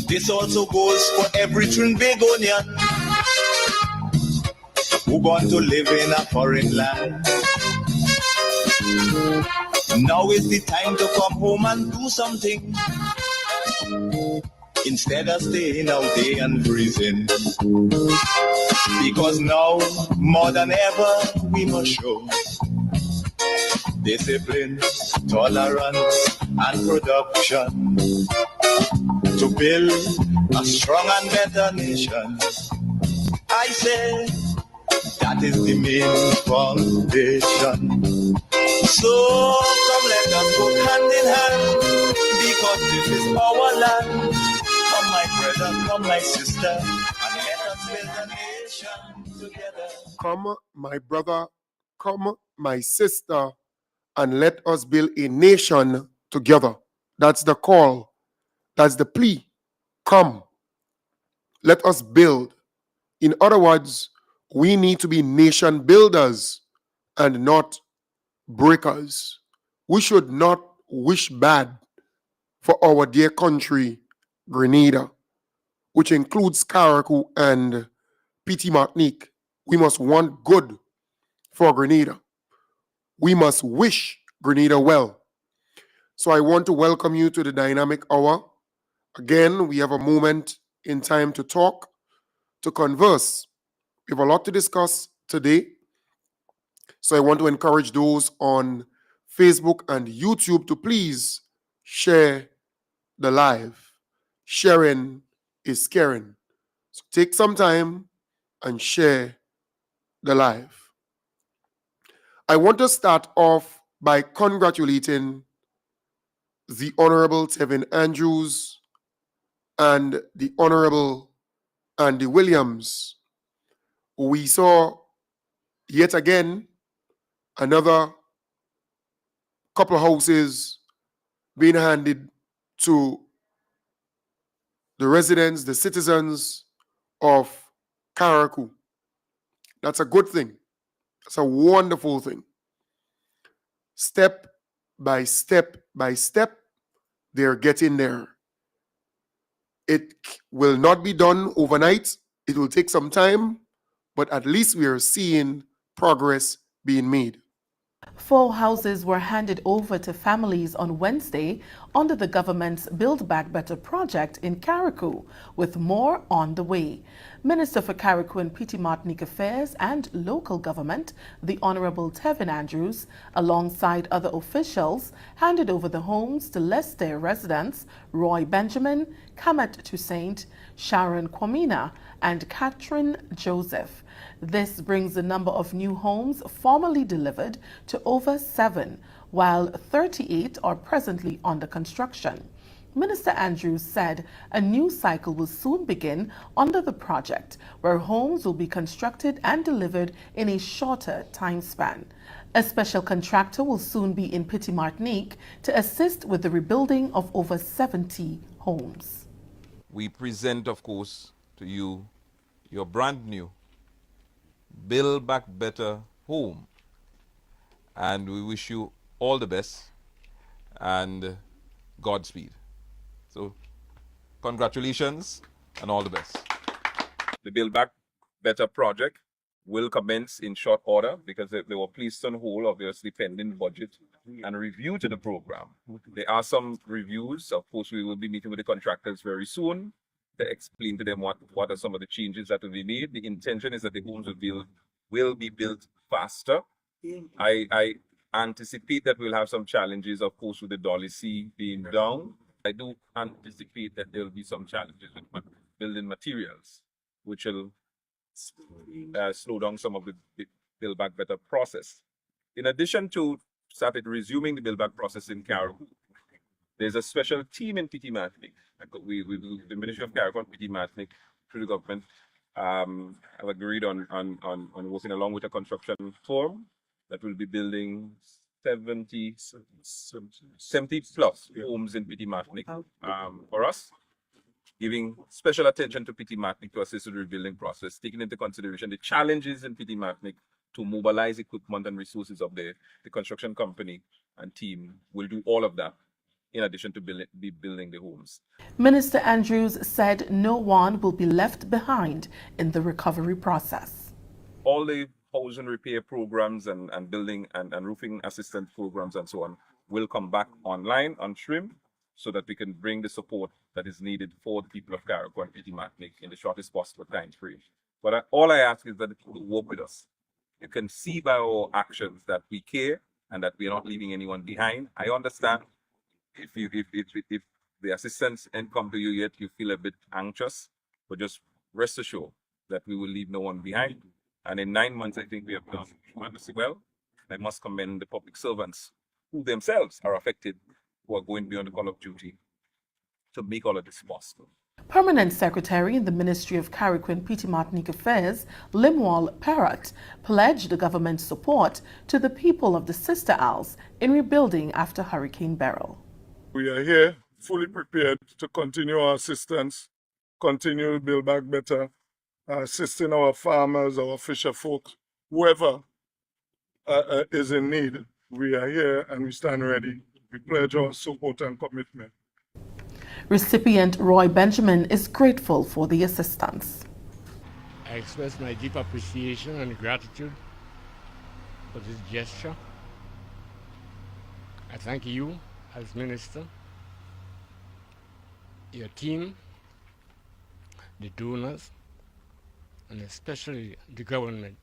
This also goes for every Trinbagonian who want to live in a foreign land. Now is the time to come home and do something instead of staying out there and freezing. Because now, more than ever, we must show discipline, tolerance, and production to build a strong and better nation. I say that is the main foundation. So come let us go hand in hand, because this is our land. Come my brother, come my sister, and let us build a nation together. Come my brother, come my sister, and let us build a nation together. That's the call. That's the plea. Come. Let us build. In other words, we need to be nation builders and not breakers. We should not wish bad for our dear country, Grenada, which includes Carriacou and Petit Martinique. We must want good for Grenada. We must wish Grenada well. So I want to welcome you to the Dynamic Hour. Again, we have a moment in time to talk, to converse. We have a lot to discuss today. So I want to encourage those on Facebook and YouTube to please share the live. Sharing is caring. So take some time and share the live. I want to start off by congratulating the Honorable Tevin Andrews and the Honorable Andy Williams. We saw yet again another couple of houses being handed to the residents, the citizens of Carriacou. That's a good thing. That's a wonderful thing. Step by step by step, they're getting there. It will not be done overnight. It will take some time, but at least we are seeing progress being made. 4 houses were handed over to families on Wednesday under the government's Build Back Better project in Carriacou, with more on the way. Minister for Carriacou and Petit Martinique Affairs and Local Government, the Honorable Tevin Andrews, alongside other officials, handed over the homes to Leicester residents Roy Benjamin, Kamet Toussaint, Sharon Kwamina, and Catherine Joseph. This brings the number of new homes formally delivered to over 7, while 38 are presently under construction. Minister Andrews said a new cycle will soon begin under the project, where homes will be constructed and delivered in a shorter time span. A special contractor will soon be in Petit Martinique to assist with the rebuilding of over 70 homes. We present, of course, to you your brand new Build Back Better home. And we wish you all the best and Godspeed. So, congratulations and all the best. The Build Back Better project will commence in short order because they were placed on hold, obviously pending budget and review to the program. There are some reviews. Of course, we will be meeting with the contractors very soon to explain to them what are some of the changes that will be made. The intention is that the homes will be built faster. I anticipate that we'll have some challenges, of course, with the Dolly C being down. I do anticipate that there will be some challenges with building materials, which will slow down some of the Build Back Better process. In addition to resuming the Build Back process in Carriacou, there's a special team in Petit Martinique. The Ministry of Carriacou and Petit Martinique, through the government, have agreed on working along with a construction firm that will be building 70 plus homes in Petit Martinique for us, giving special attention to Petit Martinique to assist with the rebuilding process, taking into consideration the challenges in Petit Martinique to mobilize equipment and resources of the construction company and team will do all of that in addition to be building the homes. Minister Andrews said no one will be left behind in the recovery process. All the housing repair programs and building and roofing assistance programs and so on will come back online on stream so that we can bring the support that is needed for the people of Carriacou and Petit Martinique in the shortest possible time frame. But all I ask is that the people work with us. You can see by our actions that we care and that we are not leaving anyone behind. I understand if the assistance ain't come to you yet, you feel a bit anxious, but just rest assured that we will leave no one behind. And in 9 months, I think we have done tremendously well. I must commend the public servants who themselves are affected, who are going beyond the call of duty to make all of this possible. Permanent Secretary in the Ministry of Carriacou and Petit Martinique Affairs, Limwal Perat, pledged the government's support to the people of the Sister Isles in rebuilding after Hurricane Beryl. We are here fully prepared to continue our assistance, continue to build back better, assisting our farmers, our fisher folk, whoever is in need. We are here and we stand ready. We pledge our support and commitment. Recipient Roy Benjamin is grateful for the assistance. I express my deep appreciation and gratitude for this gesture. I thank you as Minister, your team, the donors, and especially the government.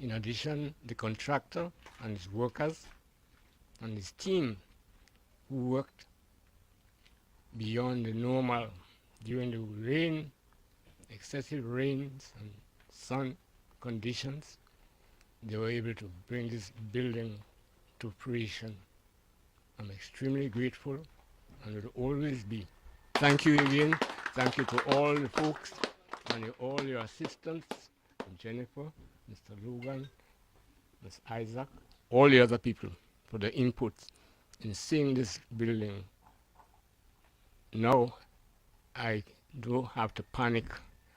In addition, the contractor and his workers and his team who worked beyond the normal during the rain, excessive rains and sun conditions. They were able to bring this building to fruition. I'm extremely grateful and will always be. Thank you again. Thank you to all the folks and all your assistants, Jennifer, Mr. Logan, Ms. Isaac, all the other people for the input in seeing this building. Now I don't have to panic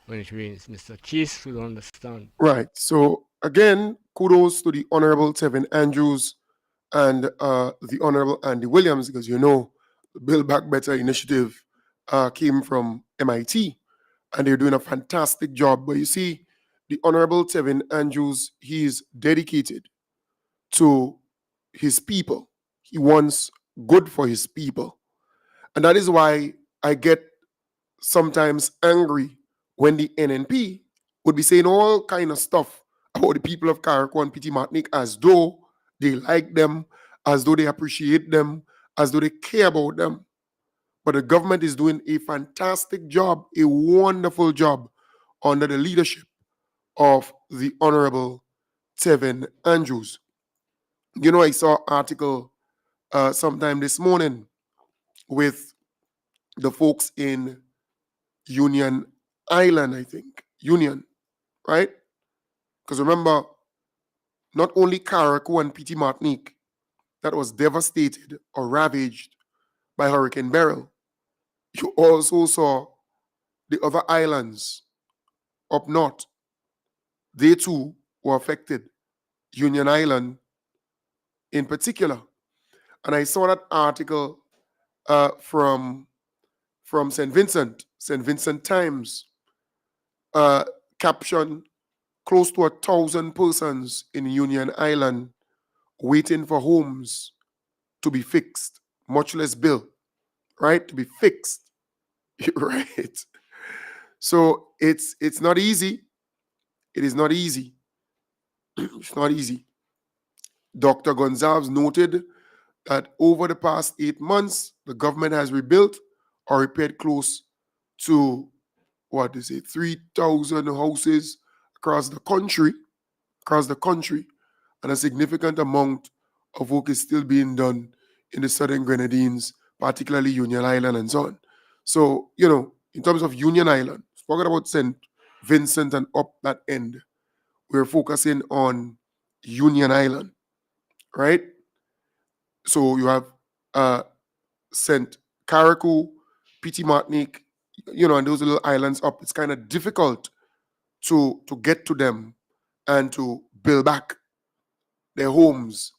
when it rains. Mr. Chase will understand. Right. So again, kudos to the Honorable Tevin Andrews and the Honorable Andy Williams, because you know the Build Back Better initiative came from MIT, and they're doing a fantastic job. But you see, the Honorable Tevin Andrews, he is dedicated to his people. He wants good for his people. And that is why I get sometimes angry when the NNP would be saying all kind of stuff about the people of Carriacou and Petit Martinique as though they like them, as though they appreciate them, as though they care about them. But the government is doing a fantastic job, a wonderful job under the leadership of the Honorable Tevin Andrews. You know, I saw an article sometime this morning with the folks in Union Island, I think. Union, right? Because remember, not only Carriacou and Petit Martinique that was devastated or ravaged by Hurricane Beryl, you also saw the other islands up north. They too were affected. Union Island in particular. And I saw that article from St. Vincent Times, caption, close to 1,000 persons in Union Island waiting for homes to be fixed, much less built, right? To be fixed, right? So it's not easy. It is not easy. It's not easy. Dr. Gonzalez noted that over the past 8 months, the government has rebuilt or repaired close to, 3,000 houses across the country, and a significant amount of work is still being done in the Southern Grenadines, particularly Union Island and so on. So, you know, in terms of Union Island, talking about St. Vincent and up that end, we're focusing on Union Island, right? So you have St. Carriacou, Petit Martinique, you know, and those little islands up. It's kind of difficult to get to them and to build back their homes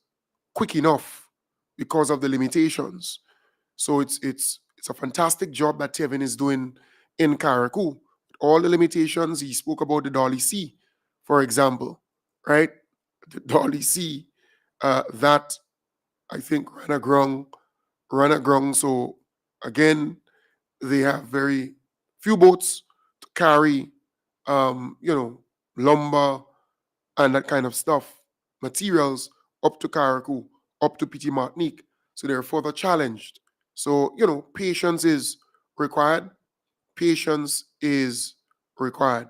quick enough because of the limitations. So it's a fantastic job that Tevin is doing in Karakou. All the limitations, he spoke about the Dolly C, for example, right? The Dolly C, that I think ran aground. So again, they have very few boats to carry, lumber and that kind of stuff, materials up to Karakou, up to Petit Martinique. So they're further challenged. So, patience is required. Patience is required.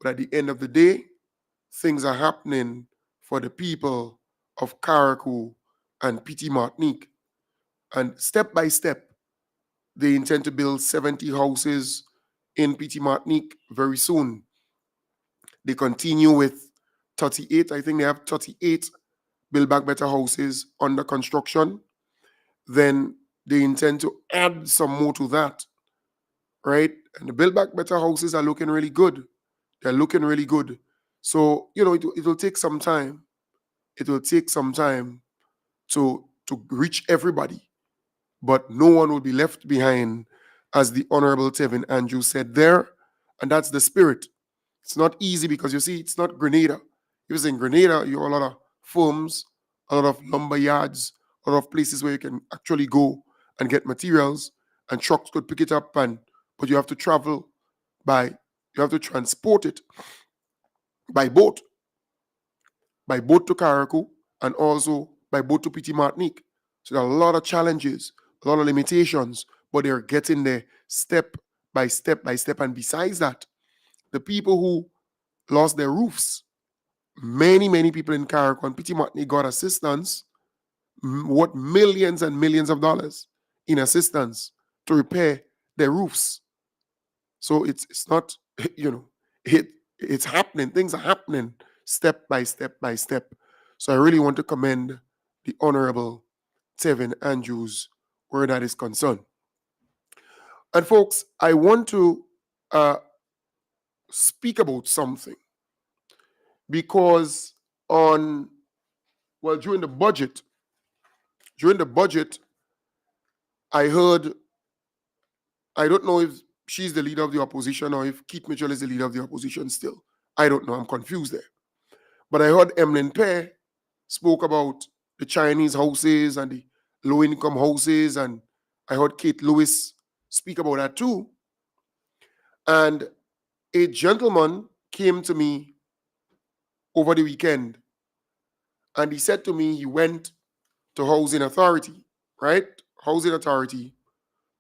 But at the end of the day, things are happening for the people of Karakou and Petit Martinique. And step by step, they intend to build 70 houses in Petit Martinique very soon. They continue with 38. I think they have 38 Build Back Better houses under construction. Then they intend to add some more to that, right? And the Build Back Better houses are looking really good. They're looking really good. So, it will take some time. It will take some time to reach everybody, but no one will be left behind, as the Honorable Tevin Andrew said there. And that's the spirit. It's not easy because you see, it's not Grenada. If it's in Grenada, you have a lot of firms, a lot of lumber yards, a lot of places where you can actually go and get materials, and trucks could pick it up, but you have to travel you have to transport it by boat to Karakou, and also by boat to Petit Martinique. So there are a lot of challenges, a lot of limitations, but they're getting there step by step by step. And besides that, the people who lost their roofs, many people in Karakou and Petit Martinique got assistance, worth millions and millions of dollars in assistance to repair their roofs. So it's not, it's happening. Things are happening step by step by step. So I really want to commend the Honorable Tevin Andrews where that is concerned. And folks, I want to speak about something, because during the budget, I heard, I don't know if she's the leader of the opposition or if Keith Mitchell is the leader of the opposition still. I don't know. I'm confused there. But I heard Emlyn Pear spoke about the Chinese houses and the low-income houses, and I heard Kate Lewis speak about that too. And a gentleman came to me over the weekend, and he said to me he went to Housing Authority, right? Housing Authority,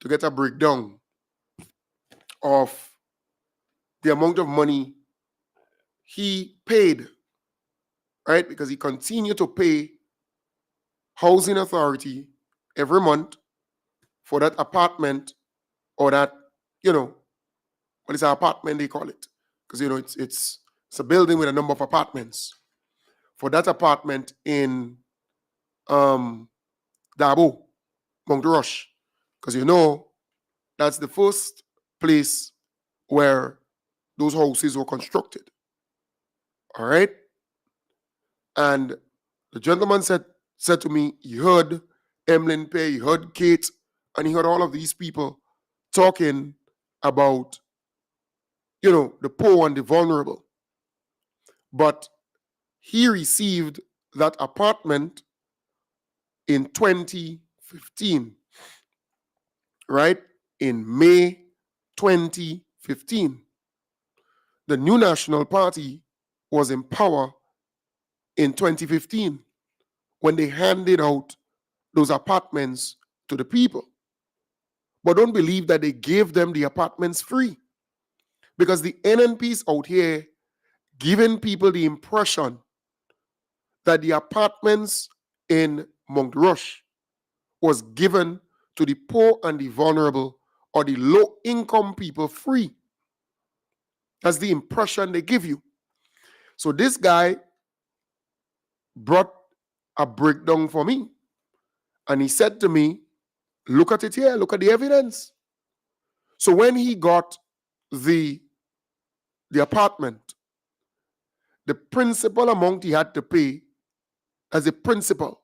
to get a breakdown of the amount of money he paid, right? Because he continued to pay Housing Authority every month for that apartment, or that, what is an apartment they call it? Because, it's a building with a number of apartments. For that apartment in Dabo, Mount Rush. Because, that's the first place where those houses were constructed. All right? And the gentleman said to me, he heard Emlyn Pay, he heard Kate, and he heard all of these people talking about, the poor and the vulnerable. But he received that apartment in 2015, right? In May 2015. The New National Party was in power in 2015 when they handed out those apartments to the people. But don't believe that they gave them the apartments free, because the NNPs out here giving people the impression that the apartments in Mount Rush was given to the poor and the vulnerable or the low-income people free. That's the impression they give you. So this guy brought a breakdown for me, and he said to me, look at it here, look at the evidence. So when he got the apartment, the principal amount he had to pay as a principal,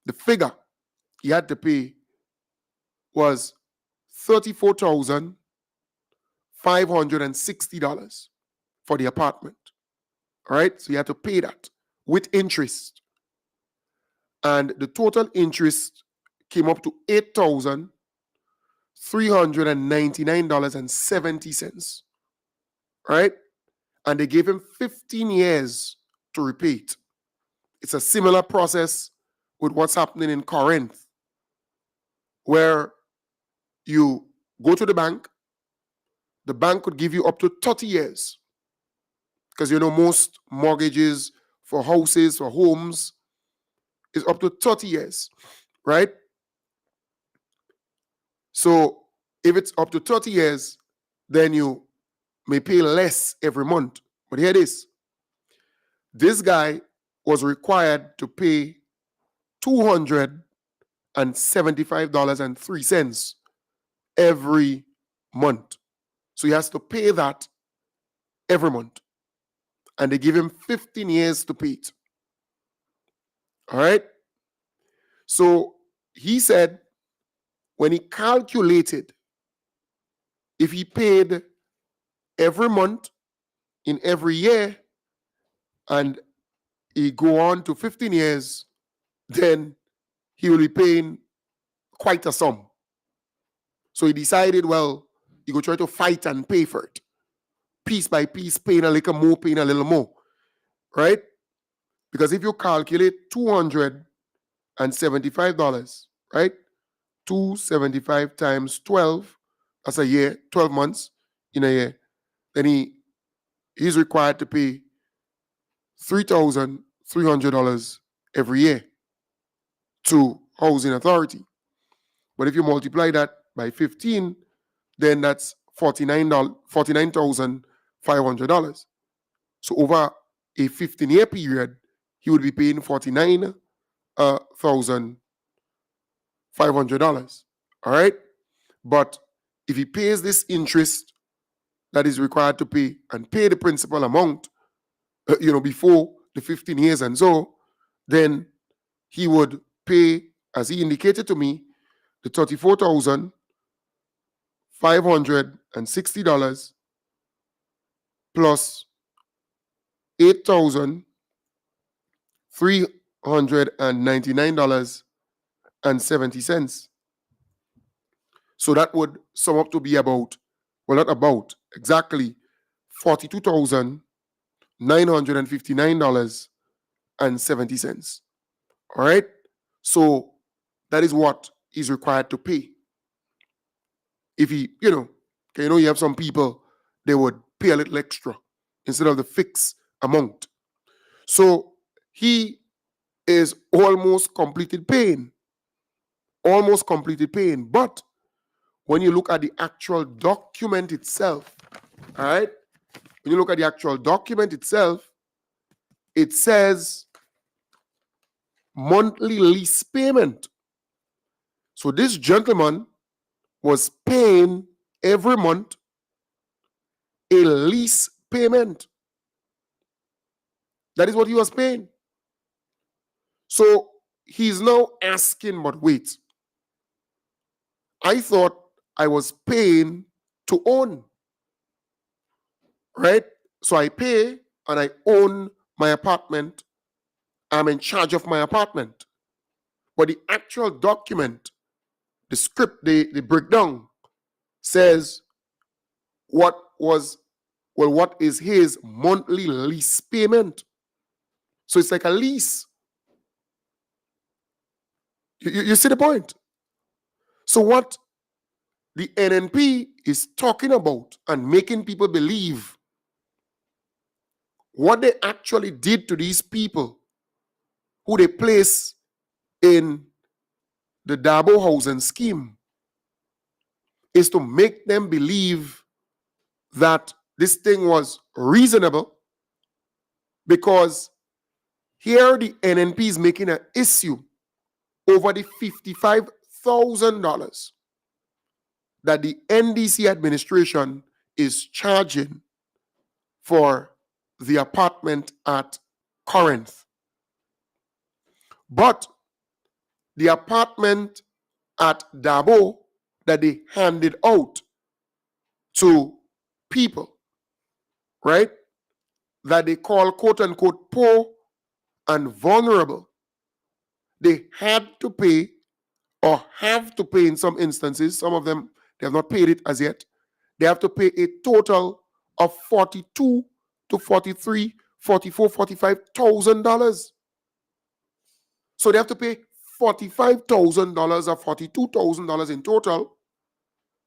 the figure he had to pay was $34,560 for the apartment. All right, so you had to pay that with interest. And the total interest came up to $8,399.70. Right? And they gave him 15 years to repay it. It's a similar process with what's happening in Corinth, where you go to the bank could give you up to 30 years. Because most mortgages for houses, for homes, is up to 30 years, right? So if it's up to 30 years, then you may pay less every month. But here it is. This guy was required to pay $275.03 every month. So he has to pay that every month. And they give him 15 years to pay it. All right? So he said when he calculated, if he paid every month in every year and he go on to 15 years, then he will be paying quite a sum. So he decided, well, he go try to fight and pay for it. Piece by piece, paying a little more, paying a little more. Right? Because if you calculate $275, right? 275 times 12, that's a year, 12 months in a year. Then he's required to pay $3,300 every year to housing authority. But if you multiply that by 15, then that's $49,500. So over a 15-year period, he would be paying $49,500. All right? But if he pays this interest that is required to pay and pay the principal amount, before the 15 years and so, then he would pay, as he indicated to me, the $34,560 plus $8,399.70. So that would sum up to be exactly $42,959.70. All right? So that is what he's required to pay. If he, you have some people, they would pay a little extra instead of the fixed amount. So he is almost completed paying. But when you look at the actual document itself, all right? When you look at the actual document itself, it says monthly lease payment. So this gentleman was paying every month a lease payment. That is what he was paying. So he's now asking, but wait, I thought I was paying to own, right? So I pay and I own my apartment. I'm in charge of my apartment. But the actual document, the script, the breakdown says what is his monthly lease payment. So it's like a lease. You see the point? So what the NNP is talking about and making people believe what they actually did to these people who they place in the Dabo housing scheme is to make them believe that this thing was reasonable, because here the NNP is making an issue over the $55,000 that the NDC administration is charging for the apartment at Corinth. But the apartment at Dabo that they handed out to people, right, that they call quote unquote poor and vulnerable, they had to pay or have to pay in some instances. Some of them, they have not paid it as yet. They have to pay a total of $42 to $43, $44, $45,000. So they have to pay $45,000 or $42,000 in total,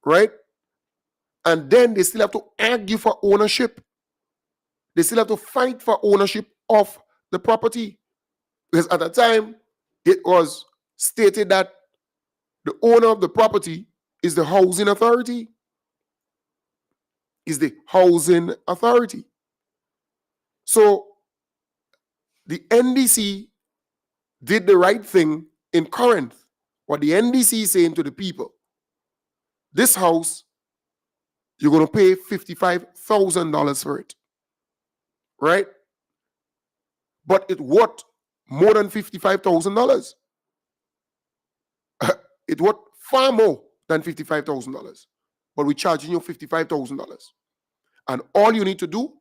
right? And then they still have to argue for ownership. They still have to fight for ownership of the property. Because at the time, it was stated that the owner of the property is the housing authority. Is the housing authority. So the NDC did the right thing in Corinth. What the NDC is saying to the people, this house, you're going to pay $55,000 for it, right? But it worth more than $55,000. It worth far more than $55,000. But we're charging you $55,000. And all you need to do,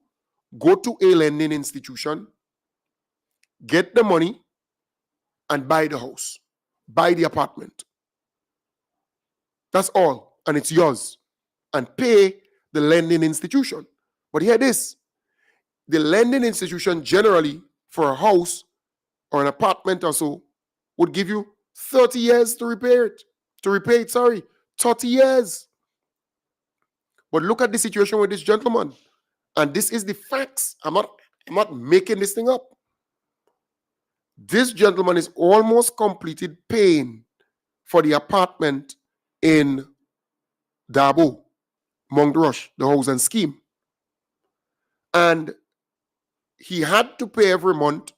go to a lending institution, get the money, and buy the house, buy the apartment. That's all, and it's yours. And pay the lending institution. But hear this, the lending institution generally for a house or an apartment or so would give you 30 years to repay it. 30 years. But look at the situation with this gentleman. And this is the facts. I'm not making this thing up. This gentleman is almost completed paying for the apartment in Dabo, Mount Rush, the housing scheme. And he had to pay every month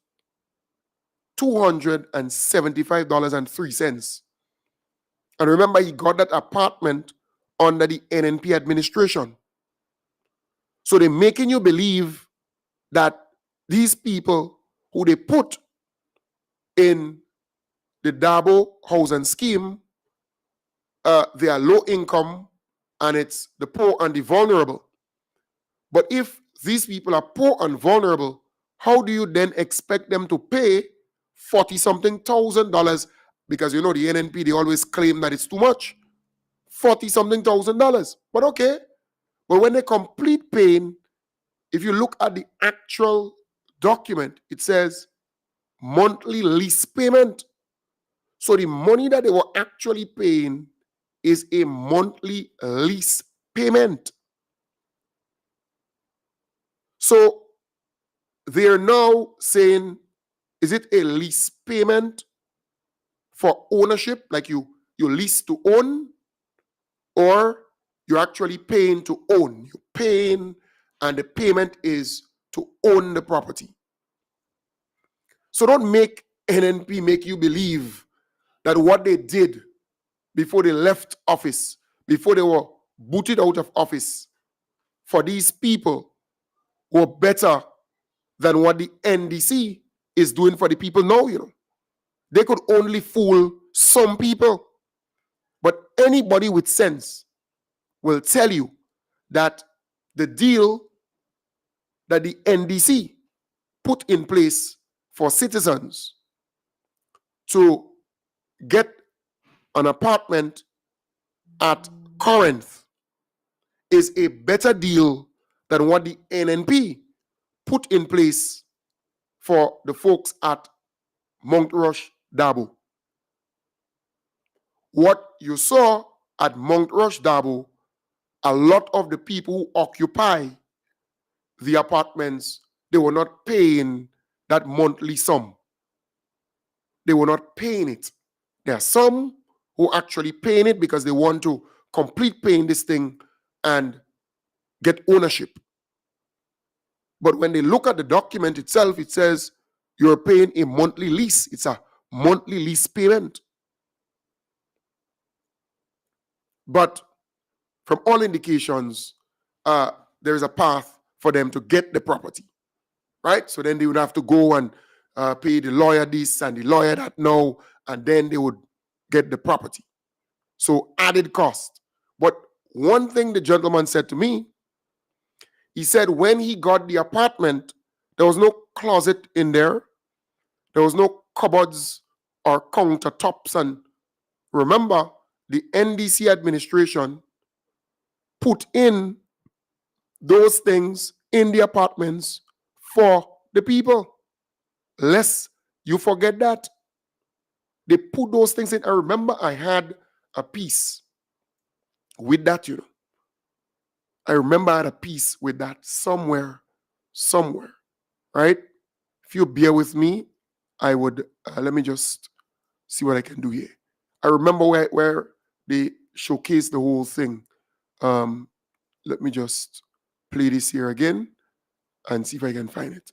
$275.03. And remember, he got that apartment under the NNP administration. So they're making you believe that these people who they put in the Dabo housing scheme, they are low income and it's the poor and the vulnerable. But if these people are poor and vulnerable, how do you then expect them to pay $40-something thousand? Because you know the NNP, they always claim that it's too much. $40-something thousand. But okay. But when they complete paying, if you look at the actual document, it says monthly lease payment. So the money that they were actually paying is a monthly lease payment. So they're now saying, is it a lease payment for ownership, like you lease to own, or you're actually paying to own? You're paying and the payment is to own the property. So don't make NNP make you believe that what they did before they left office, before they were booted out of office, for these people were better than what the NDC is doing for the people now, you know. They could only fool some people. But anybody with sense will tell you that the deal that the NDC put in place for citizens to get an apartment at Corinth is a better deal than what the NNP put in place for the folks at Mount Rush, Dabo. What you saw at Mount Rush, Dabo, a lot of the people who occupy the apartments, they were not paying that monthly sum. They were not paying it. There are some who actually paying it because they want to complete paying this thing and get ownership. But when they look at the document itself, it says you're paying a monthly lease. It's a monthly lease payment. But from all indications, there is a path for them to get the property, right? So then they would have to go and pay the lawyer this and the lawyer that now, and then they would get the property. So added cost. But one thing the gentleman said to me, he said when he got the apartment, there was no closet in there. There was no cupboards or countertops. And remember, the NDC administration put in those things in the apartments for the people. Lest you forget that. They put those things in. I remember I had a piece with that, I remember I had a piece with that somewhere, right? If you bear with me, I would, let me just see what I can do here. I remember where they showcased the whole thing. Let me just play this here again and see if I can find it.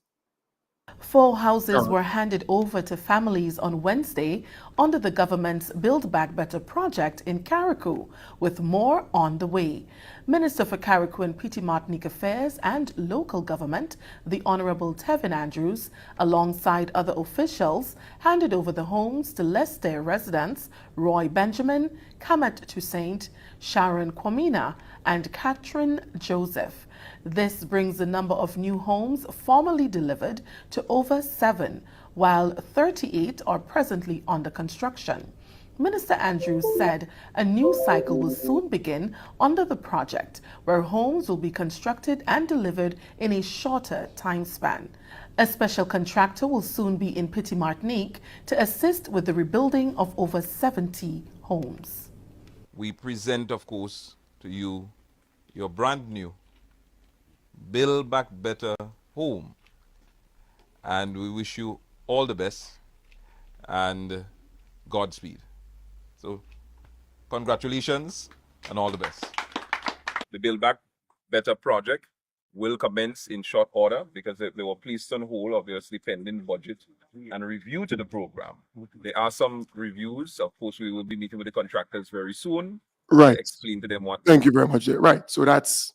4 houses were handed over to families on Wednesday under the government's Build Back Better project in Carriacou, with more on the way. Minister for Carriacou and Petite Martinique Affairs and Local Government, the Honorable Tevin Andrews, alongside other officials, handed over the homes to Lester residents Roy Benjamin, Kamet Toussaint, Sharon Kwamina, and Catherine Joseph. This brings the number of new homes formally delivered to over 7, while 38 are presently under construction. Minister Andrews said a new cycle will soon begin under the project, where homes will be constructed and delivered in a shorter time span. A special contractor will soon be in Petite Martinique to assist with the rebuilding of over 70 homes. We present, of course, to you your brand new Build Back Better home. And we wish you all the best and Godspeed. So, congratulations and all the best. The Build Back Better project will commence in short order because they were placed on hold, obviously pending budget and review to the program. There are some reviews. Of course, we will be meeting with the contractors very soon. Right. To explain to them what. Thank you very much. Right. So that's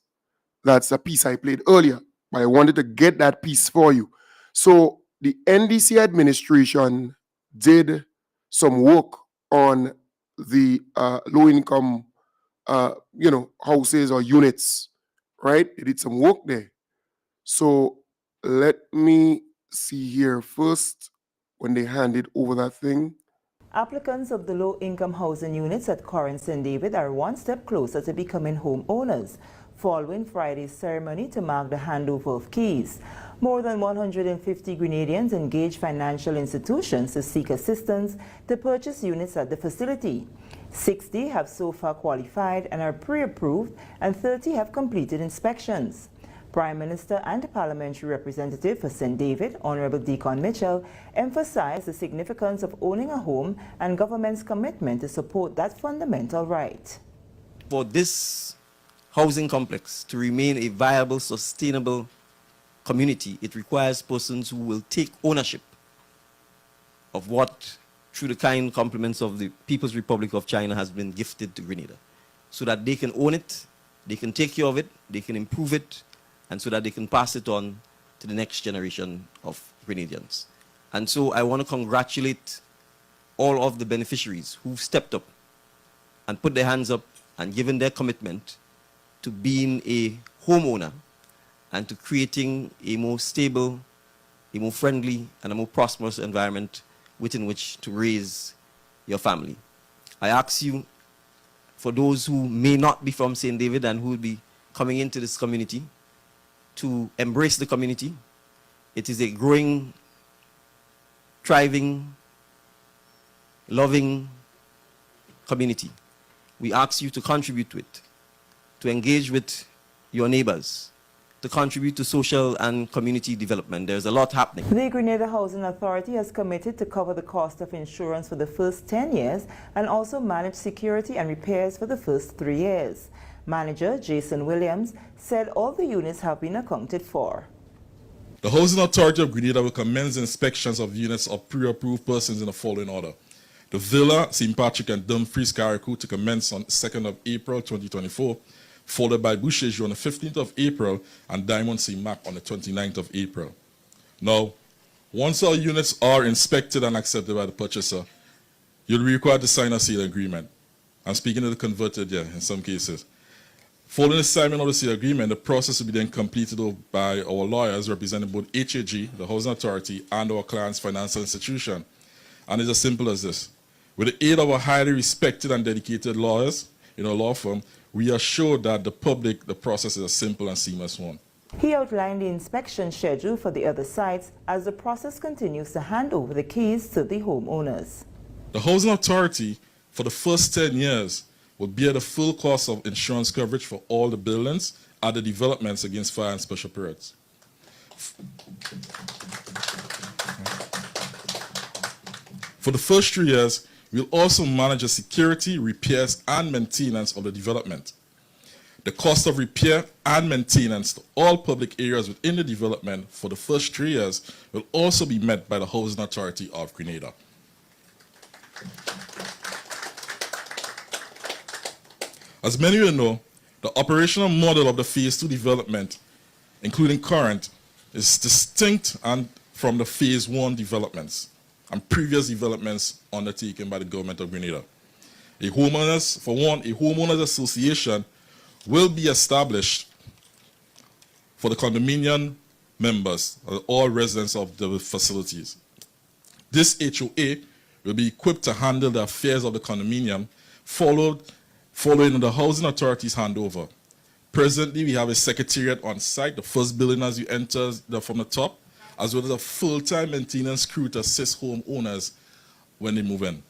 a piece I played earlier, but I wanted to get that piece for you. So the NDC administration did some work on the low-income, houses or units, right? They did some work there. So let me see here first when they handed over that thing. Applicants of the low-income housing units at Corinth St. David are one step closer to becoming homeowners, following Friday's ceremony to mark the handover of keys. More than 150 Grenadians engaged financial institutions to seek assistance to purchase units at the facility. 60 have so far qualified and are pre-approved, and 30 have completed inspections. Prime Minister and Parliamentary Representative for St. David, Honorable Deacon Mitchell, emphasized the significance of owning a home and government's commitment to support that fundamental right. For this housing complex to remain a viable, sustainable community, it requires persons who will take ownership of what, through the kind compliments of the People's Republic of China, has been gifted to Grenada, so that they can own it, they can take care of it, they can improve it, and so that they can pass it on to the next generation of Grenadians. And so I want to congratulate all of the beneficiaries who've stepped up and put their hands up and given their commitment to being a homeowner and to creating a more stable, a more friendly, and a more prosperous environment within which to raise your family. I ask you, for those who may not be from St. David and who will be coming into this community, to embrace the community. It is a growing, thriving, loving community. We ask you to contribute to it, to engage with your neighbors, to contribute to social and community development. There's a lot happening. The Grenada Housing Authority has committed to cover the cost of insurance for the first 10 years and also manage security and repairs for the first 3 years. Manager Jason Williams said all the units have been accounted for. The Housing Authority of Grenada will commence inspections of units of pre-approved persons in the following order. The Villa, St. Patrick and Dumfries, Carriacou to commence on 2nd of April 2024, followed by Boucher on the 15th of April and Diamond St. Mac on the 29th of April. Now, once our units are inspected and accepted by the purchaser, you'll be required to sign a sale agreement. I'm speaking of the converted, yeah, in some cases. Following the signing of the sale agreement, the process will be then completed by our lawyers representing both HAG, the Housing Authority, and our client's financial institution. And it's as simple as this. With the aid of our highly respected and dedicated lawyers in our law firm, we assure that the public, the process is a simple and seamless one. He outlined the inspection schedule for the other sites as the process continues to hand over the keys to the homeowners. The Housing Authority, for the first 10 years, will bear the full cost of insurance coverage for all the buildings at the developments against fire and special perils. For the first 3 years, we'll also manage the security, repairs, and maintenance of the development. The cost of repair and maintenance to all public areas within the development for the first 3 years will also be met by the Housing Authority of Grenada. As many of you know, the operational model of the Phase 2 development, including Corinth, is distinct from the Phase 1 developments and previous developments undertaken by the government of Grenada. A homeowners association will be established for the condominium members, all residents of the facilities. This HOA will be equipped to handle the affairs of the condominium following the Housing Authority's handover. Presently, we have a secretariat on site, the first building as you enter from the top, as well as a full-time maintenance crew to assist homeowners when they move in.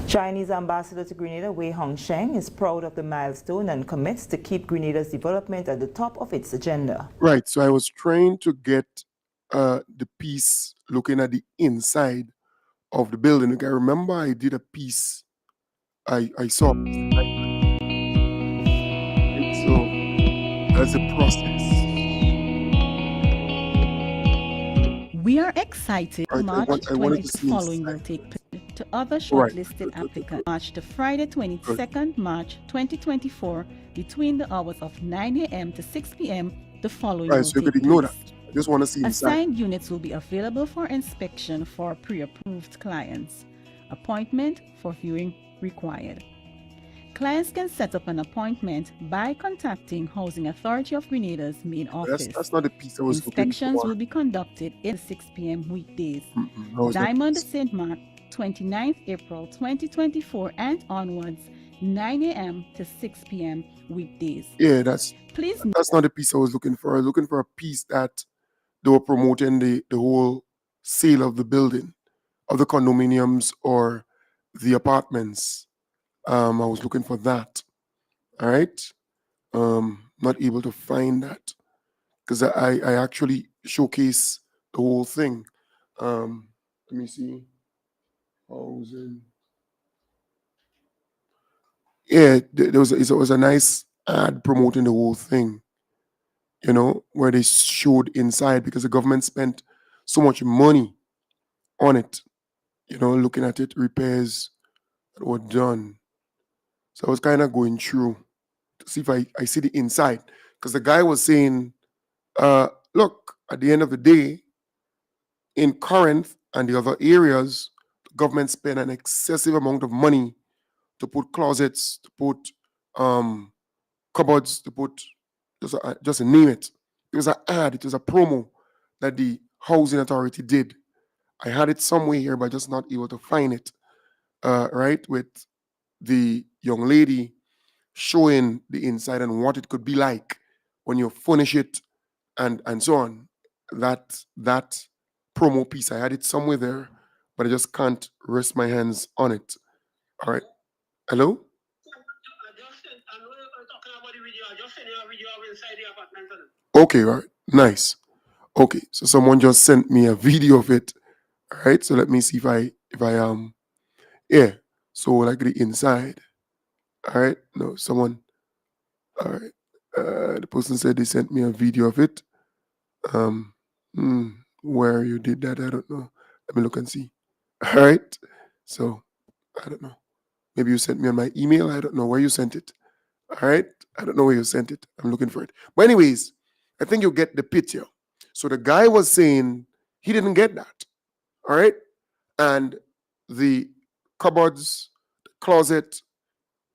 Chinese ambassador to Grenada, Wei Hongsheng, is proud of the milestone and commits to keep Grenada's development at the top of its agenda. Right, so I was trying to get the piece looking at the inside of the building. Like, I remember I did a piece, I saw. So that's the process. We are excited. Right, March 20th following inside. will take place to other shortlisted applicants. March the Friday 22nd March 2024 between the hours of 9 a.m. to 6 p.m. the following Right, will so you take could ignore place. that. I just want to see inside. Assigned units will be available for inspection for pre-approved clients. Appointment for viewing required. Clients can set up an appointment by contacting Housing Authority of Grenada's main office. That's not the piece I was looking Inspections for. will be conducted at 6 p.m. weekdays. No, it's not Diamond the piece. St. Mark, 29th April 2024 and onwards, 9 a.m. to 6 p.m. weekdays. Yeah, that's not the piece I was looking for. I was looking for a piece that they were promoting the whole sale of the building, of the condominiums or the apartments. I was looking for that. All right. Not able to find that because I actually showcase the whole thing. Let me see. Housing. Yeah, it was a nice ad promoting the whole thing, you know, where they showed inside because the government spent so much money on it, you know, looking at it, repairs that were done. So I was kind of going through to see if I see the inside because the guy was saying, look, at the end of the day, in Corinth and the other areas, the government spent an excessive amount of money to put closets, to put cupboards, to put just name it. It was an ad, it was a promo that the Housing Authority did. I had it somewhere here, but just not able to find it. Right, with the young lady showing the inside and what it could be like when you furnish it and so on. That promo piece, I had it somewhere there, but I just can't rest my hands on it. All right. Hello? Okay, all right. Nice. Okay, so someone just sent me a video of it. All right, so let me see if I yeah. So like the inside. All right. No, someone. All right. The person said they sent me a video of it. Where you did that, I don't know. Let me look and see. All right. So I don't know. Maybe you sent me on my email. I don't know where you sent it. All right. I don't know where you sent it. I'm looking for it. But anyways, I think you get the picture. So the guy was saying he didn't get that. All right. And the cupboards, the closet,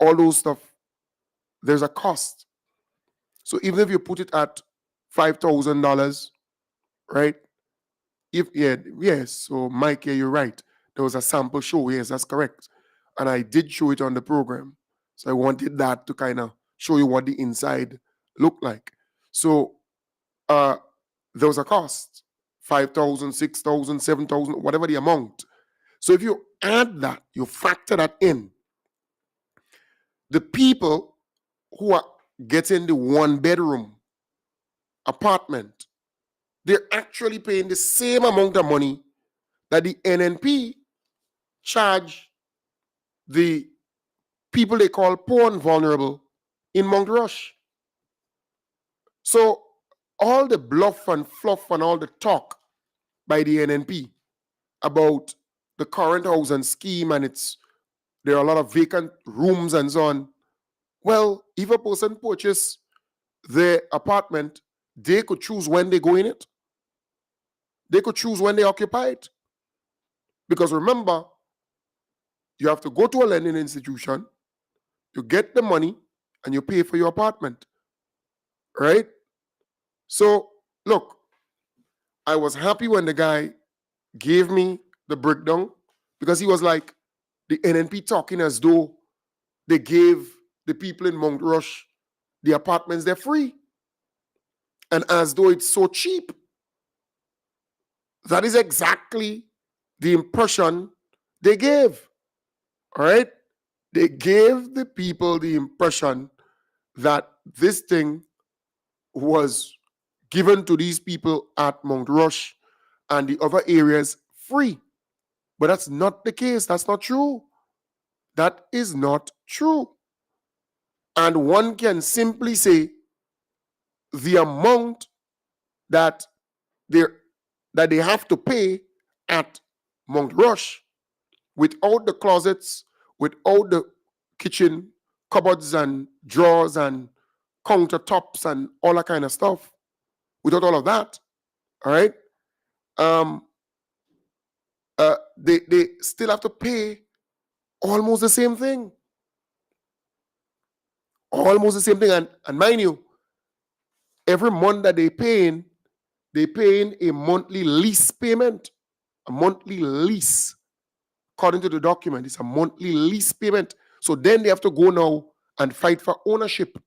all those stuff, there's a cost. So even if you put it at $5,000, right? Yes. So Mike, yeah, you're right. There was a sample show. Yes, that's correct. And I did show it on the program. So I wanted that to kind of show you what the inside looked like. So there was a cost, 5,000, 6,000, 7,000, whatever the amount. So if you add that, you factor that in, the people who are getting the 1-bedroom apartment, they're actually paying the same amount of money that the NNP charge the people they call poor and vulnerable in Mount Rush. So all the bluff and fluff and all the talk by the NNP about the current housing scheme and there are a lot of vacant rooms and so on. Well, if a person purchase their apartment, they could choose when they go in it. They could choose when they occupy it. Because remember, you have to go to a lending institution, you get the money, and you pay for your apartment. Right? So, look, I was happy when the guy gave me the breakdown because he was like, the NNP talking as though they gave the people in Mount Rush the apartments, they're free. And as though it's so cheap. That is exactly the impression they gave. All right? They gave the people the impression that this thing was given to these people at Mount Rush and the other areas free. But that's not the case. That's not true. That is not true. And one can simply say the amount that they have to pay at Mount Rush without the closets, without the kitchen cupboards and drawers and countertops and all that kind of stuff, without all of that, all right, they still have to pay almost the same thing. Almost the same thing. And mind you, every month that they paying a monthly lease payment. A monthly lease. According to the document, it's a monthly lease payment. So then they have to go now and fight for ownership.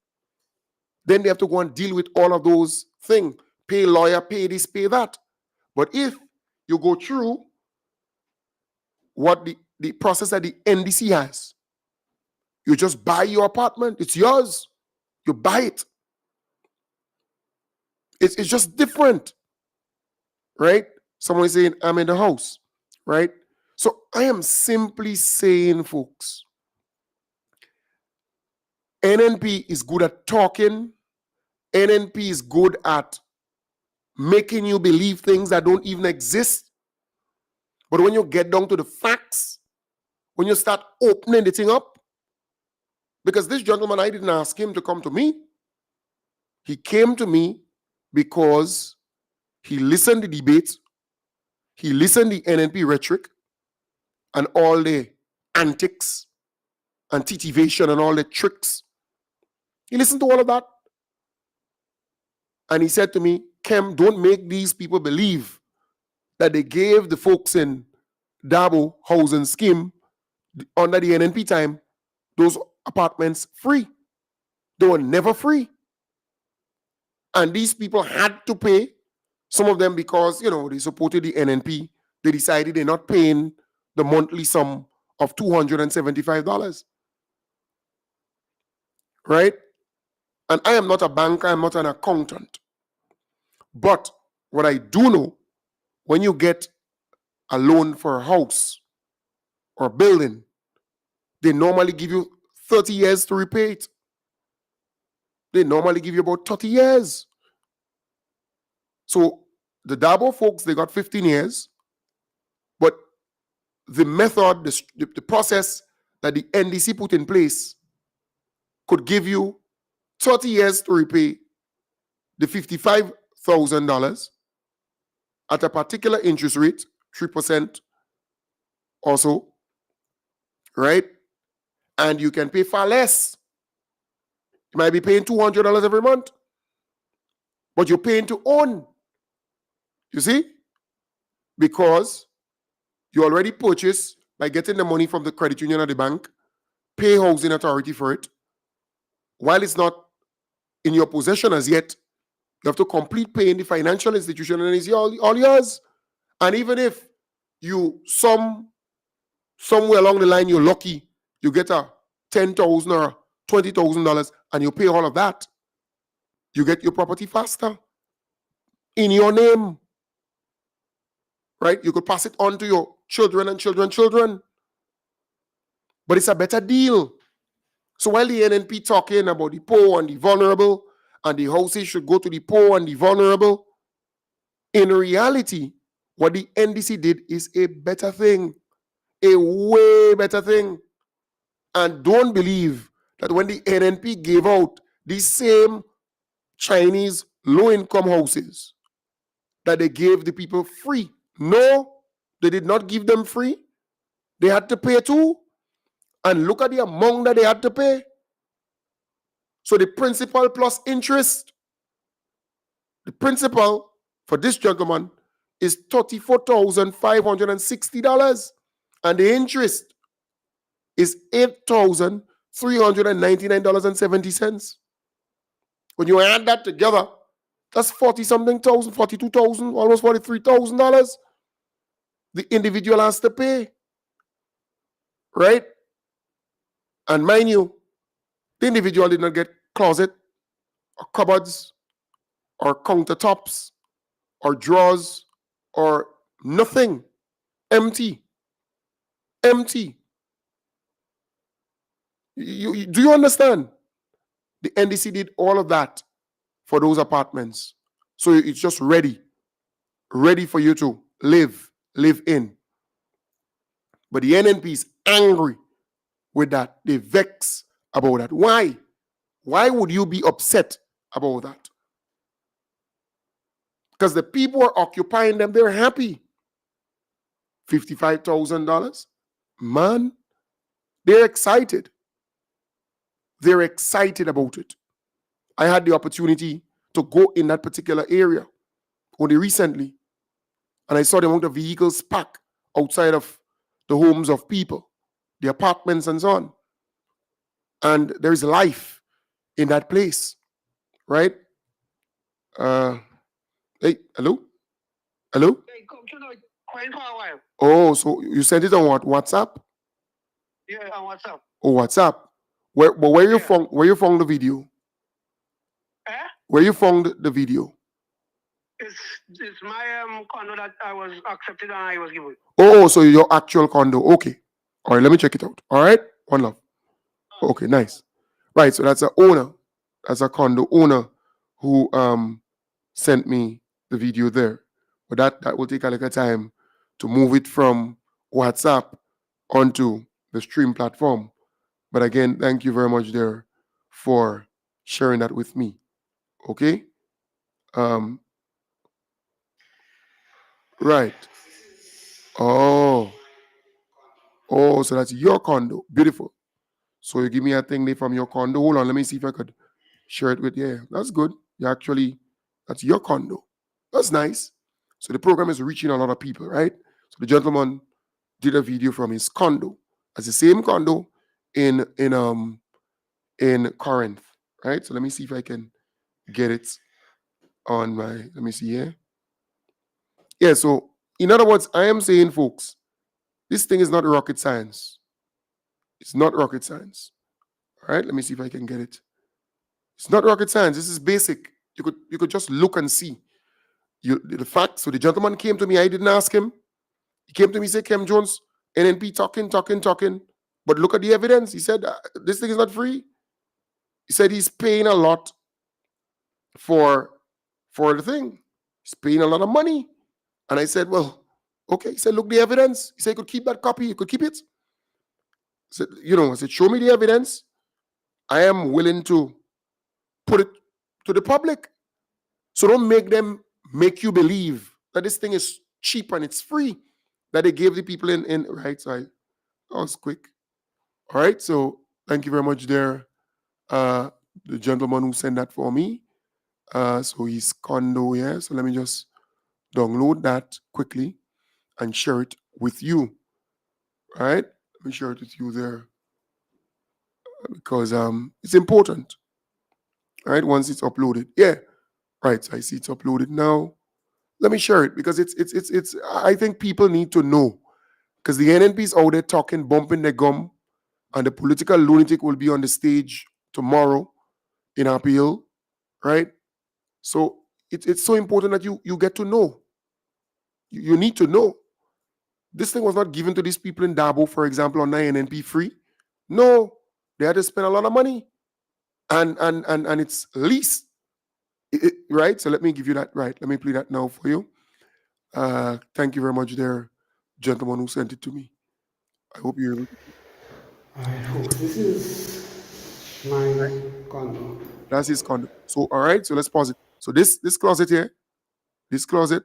Then they have to go and deal with all of those things. Pay lawyer, pay this, pay that. But if you go through what the process that the NDC has, you just buy your apartment. It's yours. You buy it. It's just different. Right? Someone is saying, I'm in the house. Right? So I am simply saying, folks, NNP is good at talking. NNP is good at making you believe things that don't even exist. But when you get down to the facts, when you start opening the thing up, because this gentleman, I didn't ask him to come to me. He came to me because he listened to the debate, he listened to the NNP rhetoric and all the antics and titivation and all the tricks. He listened to all of that. And he said to me, Kem, don't make these people believe that they gave the folks in Dabo housing scheme under the NNP time those apartments free. They were never free. And these people had to pay, some of them because, they supported the NNP. They decided they're not paying the monthly sum of $275. Right? And I am not a banker, I'm not an accountant. But what I do know, when you get a loan for a house or a building, they normally give you 30 years to repay it. They normally give you about 30 years. So the Dabo folks, they got 15 years. But the method, the process that the NDC put in place could give you 30 years to repay the $55,000 at a particular interest rate, 3% or so, right? and you can pay far less. You might be paying $200 every month, but you're paying to own. You see? Because you already purchased by getting the money from the credit union or the bank, pay housing authority for it. While it's not in your possession as yet, you have to complete paying the financial institution, and it's all yours. And even if you somewhere along the line you're lucky, you get a $10,000 or $20,000 and you pay all of that, you get your property faster in your name, right? You could pass it on to your children and children. But it's a better deal. So while the NNP talking about the poor and the vulnerable, and the houses should go to the poor and the vulnerable, in reality, what the NDC did is a better thing, a way better thing. And don't believe that when the NNP gave out these same Chinese low-income houses, that they gave the people free. No, they did not give them free. They had to pay too. And look at the amount that they had to pay. So the principal plus interest, the principal for this gentleman is $34,560. And the interest is $8,399.70. When you add that together, that's 40-something thousand, 42,000, almost $43,000 the individual has to pay, right? And mind you, the individual did not get closet or cupboards or countertops or drawers or nothing. Empty. Do you understand? The NDC did all of that for those apartments. So it's just ready for you to live in. But the NNP is angry with that. They vex about that. Why? Why would you be upset about that? Because the people who are occupying them, they're happy. $55,000? Man, they're excited. They're excited about it. I had the opportunity to go in that particular area only recently, and I saw the amount of vehicles parked outside of the homes of people, the apartments and so on. And there is life in that place, right? Hey, hello? Hello? Oh, so you sent it on what? WhatsApp? Yeah, on WhatsApp. Oh, WhatsApp. Where you found the video? Where you found the video? It's my condo that I was accepted and I was given. Oh, so your actual condo. Okay. All right, let me check it out. All right? One love. Okay, nice. Right, so that's an owner. That's a condo owner who sent me the video there. But that will take a little time to move it from WhatsApp onto the stream platform. But again, thank you very much there for sharing that with me. Okay? Right. Oh, so that's your condo. Beautiful. So you give me a thing there from your condo. Hold on, let me see if I could share it with you. Yeah, that's good. That's your condo. That's nice. So the program is reaching a lot of people, right? So the gentleman did a video from his condo. That's the same condo in Corinth, right? So let me see if I can get it on my, let me see here. Yeah, so in other words, I am saying, folks, this thing is not rocket science. It's not rocket science. All right, let me see if I can get it. It's not rocket science. This is basic. You could just look and see. The fact, so the gentleman came to me, I didn't ask him. He came to me, said, Kem Jones, NNP talking. But look at the evidence. He said, this thing is not free. He said he's paying a lot for the thing. He's paying a lot of money. And I said, well, okay. He said, look, the evidence. He said, he could keep that copy. He could keep it. I said, show me the evidence. I am willing to put it to the public. So don't make you believe that this thing is cheap and it's free, that they gave the people in right? So that was quick. All right, so Thank you very much there. The gentleman who sent that for me. So his condo here. So let me just download that quickly and share it with you. All right? Let me share it with you there. Because it's important. All right, once it's uploaded. Yeah. Right. So I see it's uploaded now. Let me share it because it's I think people need to know. Because the NNP's out there talking, bumping their gum, and the political lunatic will be on the stage tomorrow in appeal, right? So it's so important that you get to know. You need to know. This thing was not given to these people in Dabo, for example, on NNP free. No, they had to spend a lot of money, and it's leased, right? So let me give you that. Right, let me play that now for you. Thank you very much, there, gentleman who sent it to me. I hope you're able to. I hope this is my condo. That's his condo. So all right, so let's pause it. So this closet here, this closet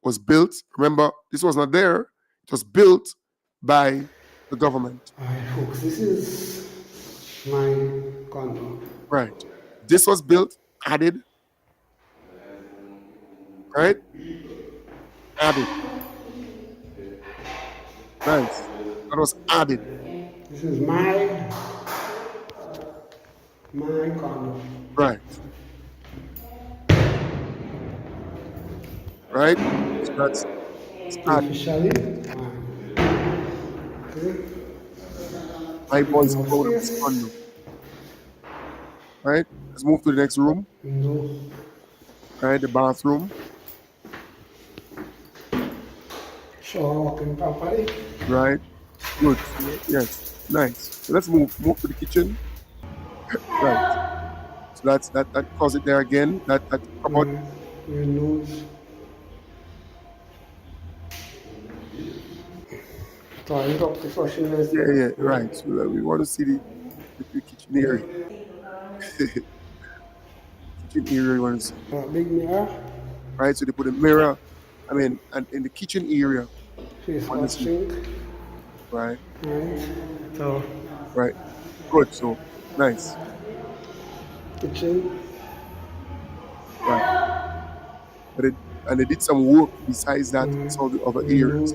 was built. Remember, this was not there. It was built by the government. I hope this is my condo. Right. This was built, added. Right? Added. Nice. That was added. This is my condo. Right. Right? So that's added. Officially, My boy's proud of his condo. Right? Let's move to the next room. No. Right, the bathroom. Shower walking properly. Right. Good. Yes. Nice. So let's move to the kitchen. Right. So that's that closet there again. That cupboard. Windows. Toilet up the flushing is there. Yeah, right. So we want to see the kitchen area. Kitchen area we want to see. Big mirror. Right, so they put a mirror. I mean, and in the kitchen area. Face wash sink. Right. Right. So. Right. Good. So nice. Kitchen. Right. But they did some work besides that in some of the other areas.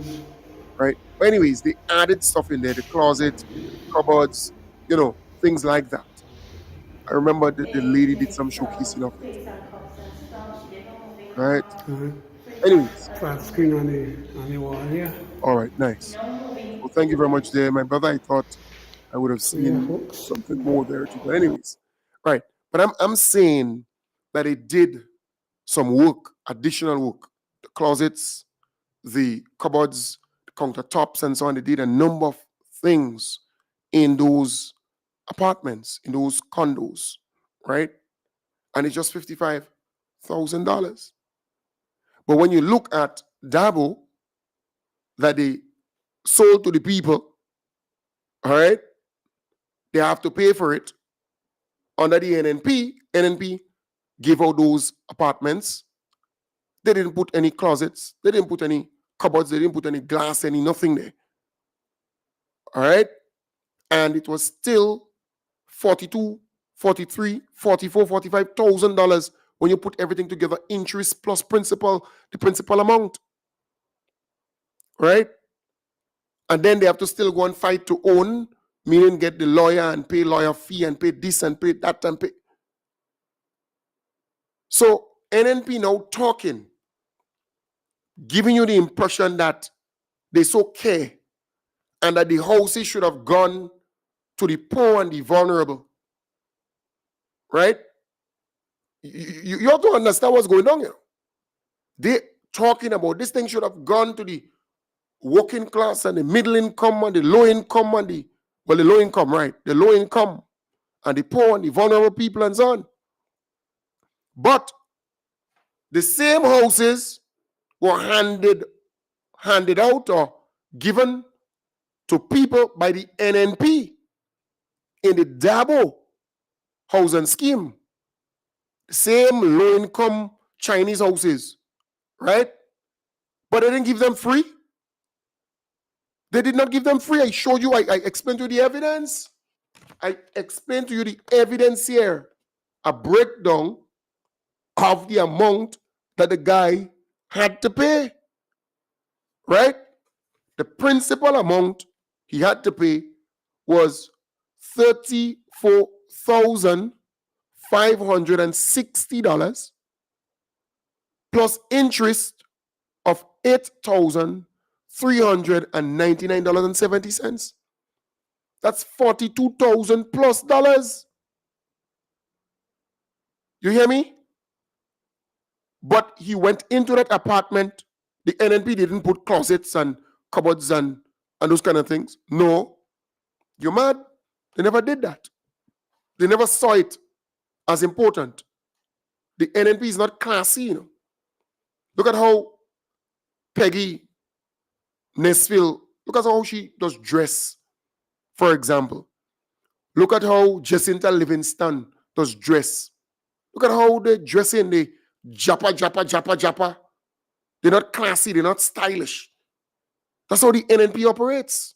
Right. But anyways, they added stuff in there, the closet, cupboards, things like that. I remember the lady did some showcasing of it. Right. Anyways. Flat screen on the wall here. All right, nice. Well, thank you very much there, my brother. I thought I would have seen something more there too. But anyways, right. But I'm saying that it did some work, additional work. The closets, the cupboards, the countertops, and so on. They did a number of things in those apartments, in those condos, right? And it's just $55,000. But when you look at Dabo, that they sold to the people, all right, they have to pay for it under the NNP. NNP gave out those apartments. They didn't put any closets. They didn't put any cupboards. They didn't put any glass, nothing there. All right? And it was still $42,000, $43,000, $44,000, $45,000 when you put everything together, interest plus principal, the principal amount. Right? And then they have to still go and fight to own, meaning get the lawyer and pay lawyer fee and pay this and pay that and pay. So NNP now talking, giving you the impression that they so care and that the houses should have gone to the poor and the vulnerable. Right? You have to understand what's going on here. They're talking about this thing should have gone to the working class and the middle income and the low income and the low income, right? The low income and the poor and the vulnerable people and so on. But the same houses were handed out or given to people by the NNP in the Dabo housing scheme. The same low income Chinese houses, right? But they didn't give them free. They did not give them free. I showed you, I explained to you the evidence. I explained to you the evidence here, a breakdown of the amount that the guy had to pay, right? The principal amount he had to pay was $34,560 plus interest of $8,399.70. That's $42,000 plus dollars. You hear me? But he went into that apartment. The NNP didn't put closets and cupboards and those kind of things. No. You're mad? They never did that. They never saw it as important. The NNP is not classy, you know. Look at how Peggy Nesfield, look at how she does dress, for example. Look at how Jacinta Livingston does dress. Look at how they dress in the japa. They're not classy, they're not stylish. That's how the NNP operates.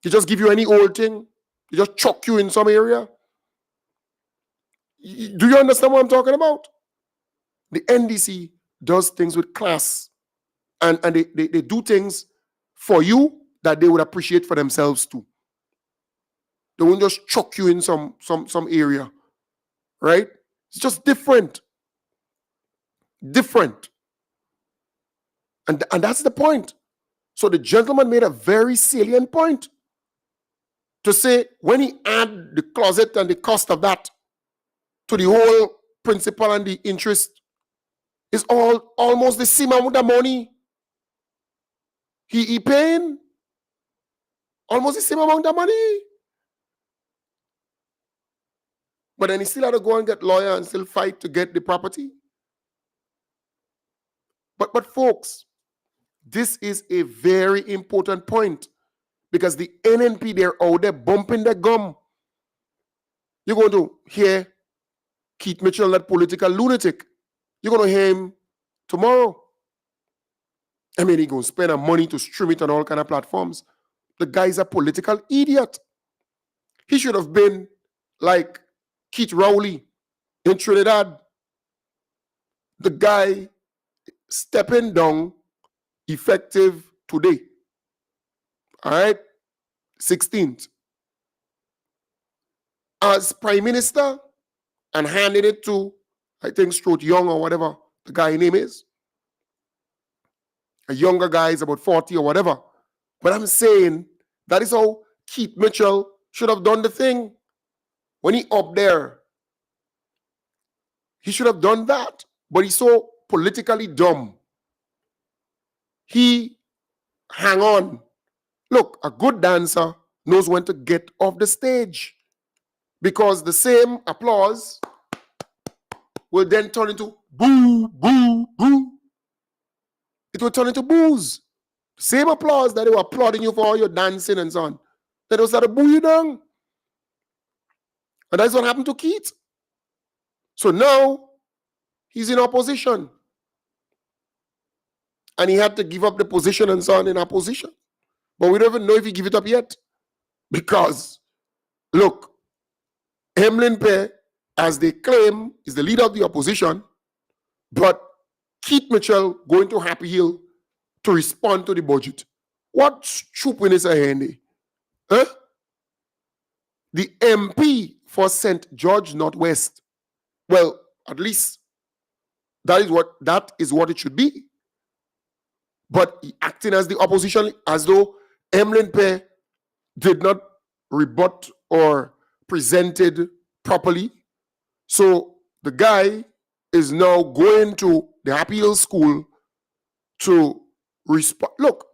They just give you any old thing. They just chuck you in some area. Do you understand what I'm talking about? The NDC does things with class. And they do things for you that they would appreciate for themselves too. They won't just chuck you in some area. Right? It's just different. Different. And that's the point. So the gentleman made a very salient point to say when he add the closet and the cost of that to the whole principal and the interest, is all almost the same amount of money he paying. Almost the same amount of money. But then he still had to go and get lawyer and still fight to get the property. But folks, this is a very important point because the NNP, they're out there bumping their gum. You're going to hear Keith Mitchell, that political lunatic. You're going to hear him tomorrow. I mean, he's going to spend money to stream it on all kind of platforms. The guy's a political idiot. He should have been like Keith Rowley in Trinidad. The guy stepping down effective today. All right? 16th. As Prime Minister and handing it to, I think, Strode Young or whatever the guy's name is. A younger guy is about 40 or whatever. But I'm saying that is how Keith Mitchell should have done the thing. When he up there, he should have done that. But he's so politically dumb. He hang on. Look, a good dancer knows when to get off the stage. Because the same applause will then turn into boo, boo, boo. It will turn into boos. Same applause that they were applauding you for all your dancing and so on. Then they will start to boo you down. And that's what happened to Keith. So now he's in opposition. And he had to give up the position and so on in opposition. But we don't even know if he give it up yet. Because, look, Emlyn Pay, as they claim, is the leader of the opposition, but Keith Mitchell going to Happy Hill to respond to the budget. What stupid is a handy? Huh? The MP for St. George Northwest. Well, at least that is what it should be. But he acting as the opposition, as though Emlyn Pay did not rebut or presented properly. So the guy is now going to the Happy Hill School to respond. Look,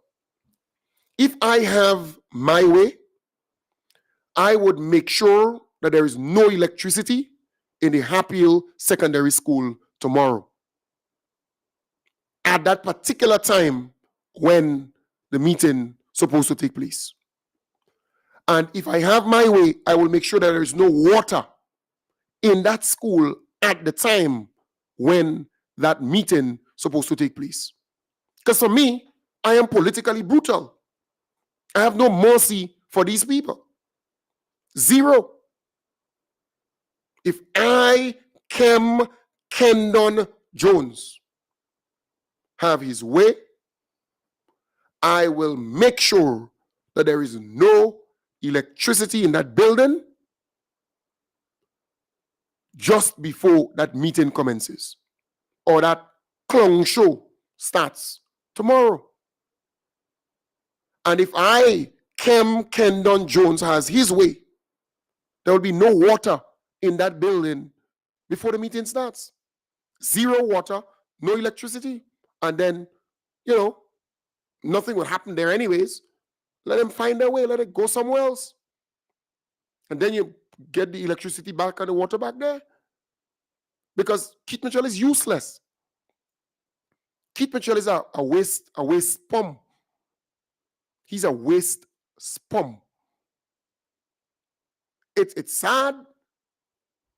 if I have my way, I would make sure that there is no electricity in the Happy Hill Secondary School tomorrow. At that particular time when the meeting is supposed to take place. And if I have my way, I will make sure that there is no water in that school at the time when that meeting is supposed to take place. Because for me, I am politically brutal. I have no mercy for these people. Zero. If I, Kendon Jones, have his way, I will make sure that there is no electricity in that building just before that meeting commences or that clown show starts tomorrow. And if I, Kendon Jones, has his way, there will be no water in that building before the meeting starts. Zero water, no electricity, and then, nothing will happen there anyways. Let them find their way, let it go somewhere else. And then you get the electricity back and the water back there. Because Keith Mitchell is useless. Keith Mitchell is a waste spum. He's a waste spum. It's sad.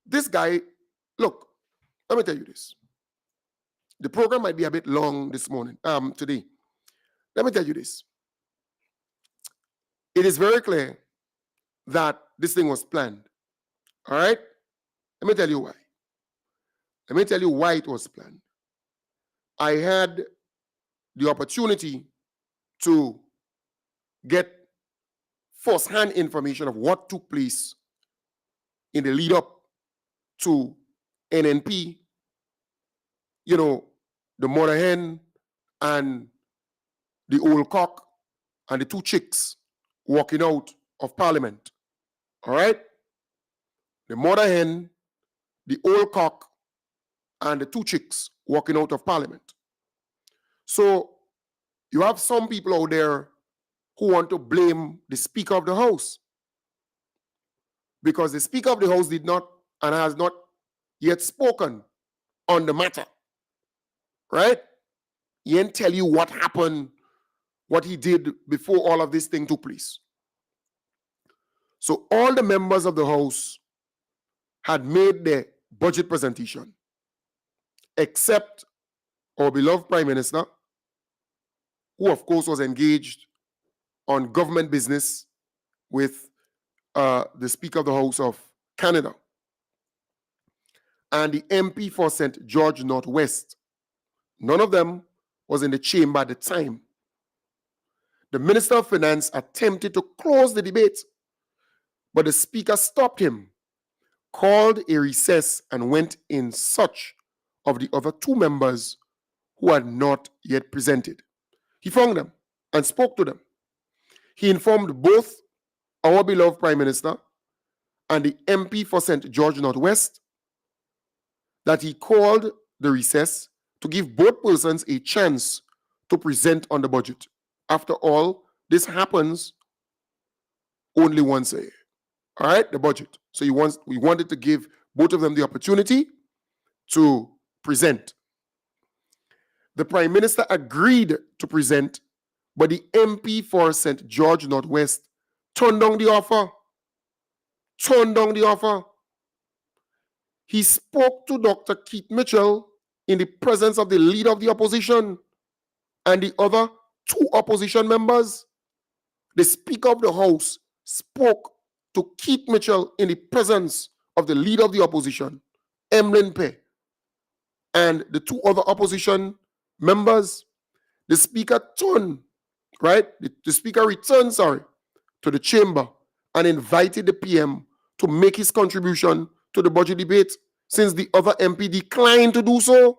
This guy, look, let me tell you this. The program might be a bit long this morning, today. Let me tell you this. It is very clear that this thing was planned. All right? Let me tell you why. Let me tell you why it was planned. I had the opportunity to get first-hand information of what took place in the lead up to NNP, the mother hen and the old cock and the two chicks walking out of Parliament. All right? The mother hen, the old cock, and the two chicks walking out of Parliament. So you have some people out there who want to blame the Speaker of the House because the Speaker of the House did not and has not yet spoken on the matter. Right? He didn't tell you what happened, what he did before all of this thing took place. So all the members of the House had made their budget presentation, except our beloved Prime Minister, who of course was engaged on government business with the Speaker of the House of Canada, and the MP for St. George Northwest. None of them was in the chamber at the time. The Minister of Finance attempted to close the debate, but the Speaker stopped him, called a recess, and went in search of the other two members who had not yet presented. He found them and spoke to them. He informed both our beloved Prime Minister and the MP for St. George Northwest that he called the recess to give both persons a chance to present on the budget. After all, this happens only once a year. All right, the budget. So we wanted to give both of them the opportunity to present. The Prime Minister agreed to present, but the MP for St. George Northwest turned down the offer. He spoke to Dr. Keith Mitchell in the presence of the leader of the opposition and the other two opposition members. The Speaker of the House spoke to Keith Mitchell in the presence of the leader of the opposition, Emlyn Peh, and the two other opposition members. The Speaker returned, to the chamber and invited the PM to make his contribution to the budget debate, since the other MP declined to do so.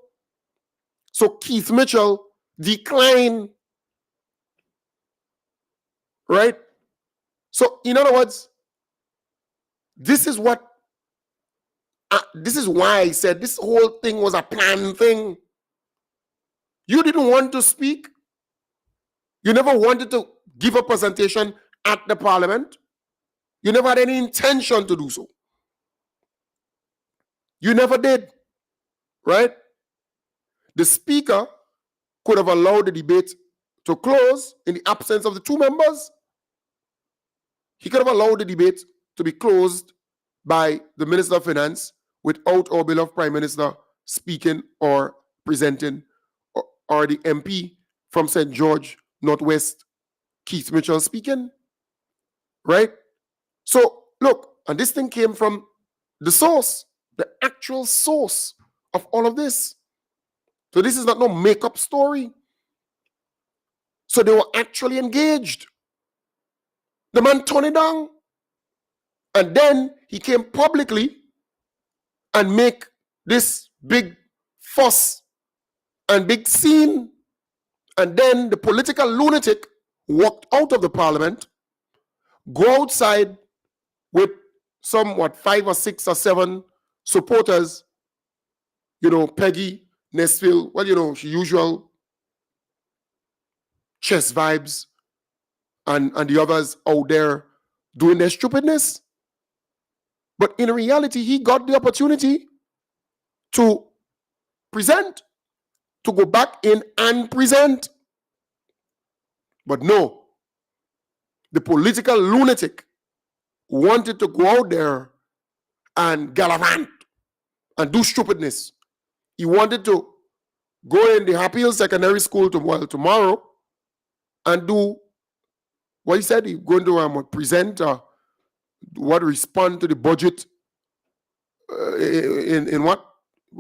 So Keith Mitchell declined. Right? So, in other words, this is why I said this whole thing was a planned thing. You didn't want to speak. You never wanted to give a presentation at the Parliament. You never had any intention to do so. You never did. Right? The Speaker could have allowed the debate to close in the absence of the two members. He could have allowed the debate to be closed by the Minister of Finance without our beloved Prime Minister speaking or presenting, or the MP from St. George Northwest, Keith Mitchell, speaking. Right? So, look, And this thing came from the source, the actual source of all of this. So this is not no make-up story. So they were actually engaged. The man turned it down. And then he came publicly and make this big fuss and big scene. And then the political lunatic walked out of the parliament, go outside with some, 5 or 6 or 7 supporters, Peggy Nesfield, she usual chess vibes, and the others out there doing their stupidness. But in reality, he got the opportunity to present, to go back in and present. But no, the political lunatic wanted to go out there and gallivant and do stupidness. He wanted to go in the Happy Hill Secondary School tomorrow and do what he said. He's going to present respond to the budget in what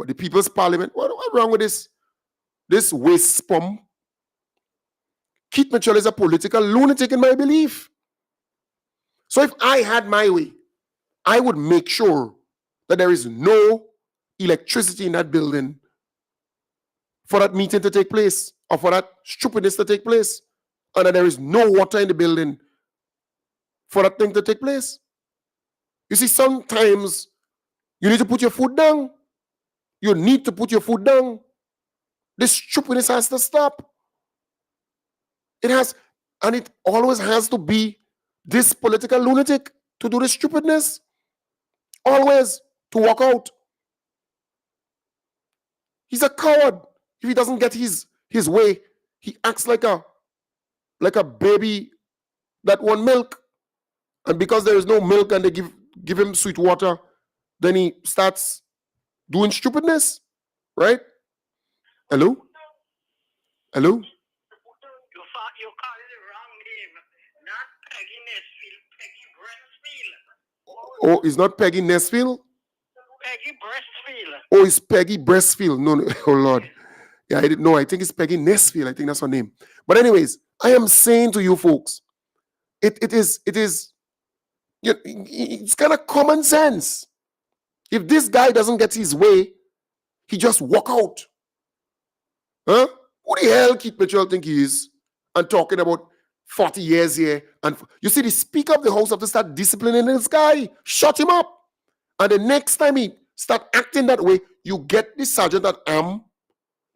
the People's Parliament. What's wrong with this waste spum? Keith Mitchell is a political lunatic in my belief. So if I had my way, I would make sure that there is no electricity in that building for that meeting to take place or for that stupidness to take place, and that there is no water in the building for that thing to take place. You see, sometimes you need to put your foot down. You need to put your foot down. This stupidness has to stop. It has, and it always has to be this political lunatic to do this stupidness. Always to walk out. He's a coward. If he doesn't get his way, he acts like a baby that want milk. And because there is no milk and they give him sweet water, then he starts doing stupidness, right? Hello? Hello? You call it the wrong name. Not Peggy Nesfield, Peggy Breastfield. Oh, it's not Peggy Nesfield? Peggy Breastfield. Oh, it's Peggy Breastfield. No, oh Lord. Yeah, I didn't know. I think it's Peggy Nesfield. I think that's her name. But anyways, I am saying to you folks, it's kind of common sense. If this guy doesn't get his way, he just walk out. Huh? Who the hell Keith Mitchell think he is? And talking about 40 years here. And you see, the Speaker of the House have to start disciplining this guy. Shut him up. And the next time he start acting that way, you get the sergeant at arm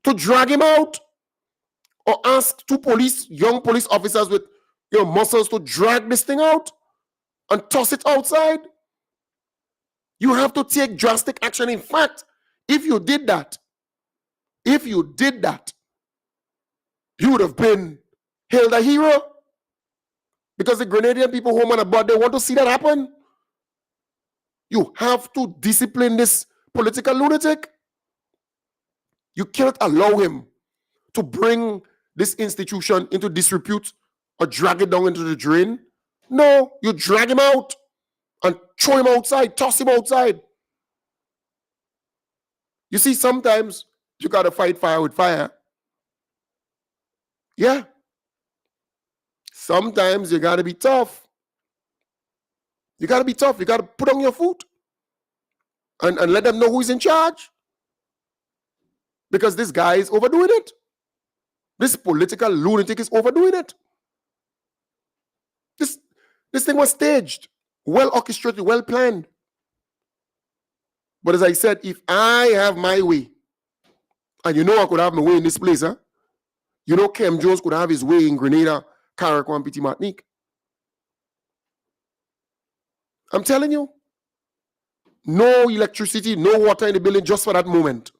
to drag him out. Or ask 2 young police officers with muscles to drag this thing out and toss it outside. You have to take drastic action. In fact, if you did that, you would have been hailed a hero. Because the Grenadian people home and abroad, they want to see that happen. You have to discipline this political lunatic. You cannot allow him to bring this institution into disrepute or drag it down into the drain. No, you drag him out and throw him outside, toss him outside. You see, sometimes you got to fight fire with fire. Yeah. Sometimes you got to be tough. You got to be tough. You got to put on your foot and let them know who's in charge. Because this guy is overdoing it. This political lunatic is overdoing it. This thing was staged, well orchestrated, well planned. But as I said, if I have my way, and I could have my way in this place, huh? Kem Jones could have his way in Grenada, Carriacou, and Petit Martinique. I'm telling you, no electricity, no water in the building just for that moment.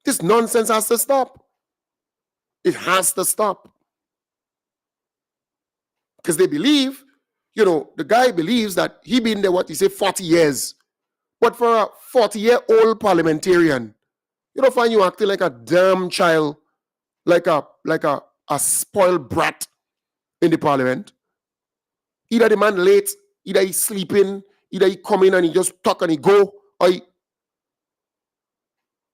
This nonsense has to stop. It has to stop. Because they believe, the guy believes that he been there, 40 years. But for a 40-year-old parliamentarian, you don't find you acting like a damn child, like a spoiled brat in the parliament. Either the man late, either he's sleeping, either he come in and he just talk and he go, or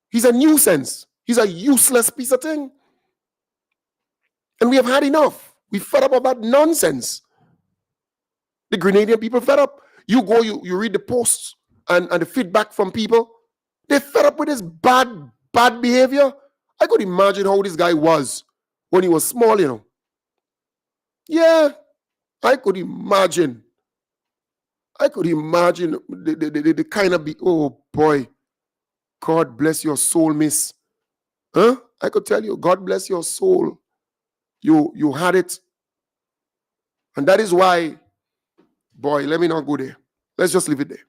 he's a nuisance. He's a useless piece of thing. And we have had enough. We fed up of that nonsense. The Grenadian people fed up. You go, you read the posts and the feedback from people. They fed up with his bad behavior. I could imagine how this guy was when he was small, you know. Yeah, I could imagine. The kind of oh boy, God bless your soul, miss. Huh? I could tell you, God bless your soul. You had it. And that is why, boy, let me not go there. Let's just leave it there.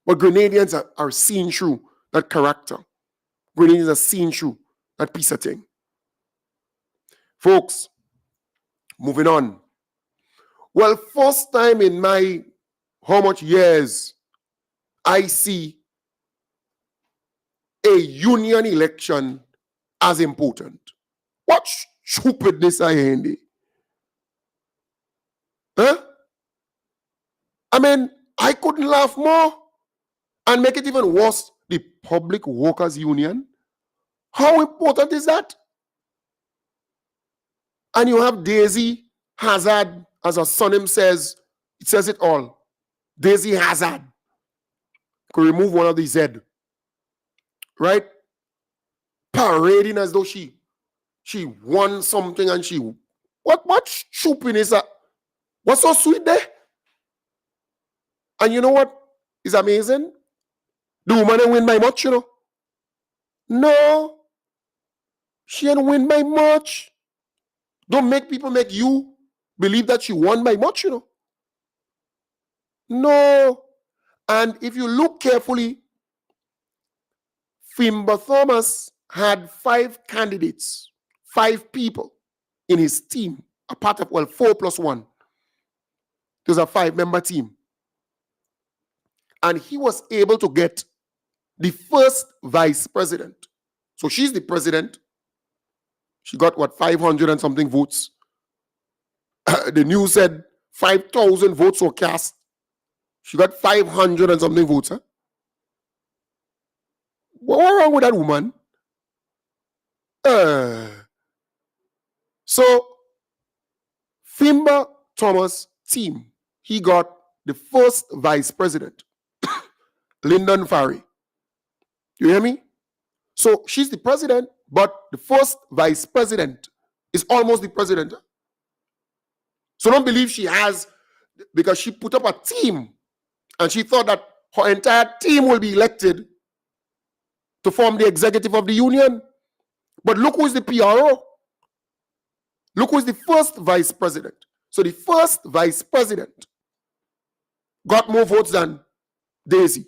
But Grenadians are seeing through that character. Grenadians are seeing through that piece of thing. Folks, moving on. Well, first time in my how much years I see a union election as important. What stupidness I hear. Huh? I mean, I couldn't laugh more and make it even worse. The Public Workers Union. How important is that? And you have Daisy Hazard, as her surname says, it says it all. Daisy Hazard. Could remove one of the Z. Right? Parading as though she won something and she... What stupidness is that? What's so sweet there? And you know what is amazing? The woman didn't win by much, you know. No. She didn't win by much. Don't make people make you believe that she won by much, you know. No. And if you look carefully, Fimber Thomas had 5 candidates, 5 people in his team, a part of, 4 plus 1. It was a 5-member team. And he was able to get the first vice president. So she's the president. She got, 500 and something votes. The news said 5,000 votes were cast. She got 500 and something votes. Huh? What's wrong with that woman? So, Fimber Thomas' team, he got the first vice president, Lyndon Farry. You hear me? So, she's the president, but the first vice president is almost the president. So, don't believe she has, because she put up a team and she thought that her entire team will be elected to form the executive of the union. But look who is the PRO. Look who is the first vice president. So the first vice president got more votes than Daisy.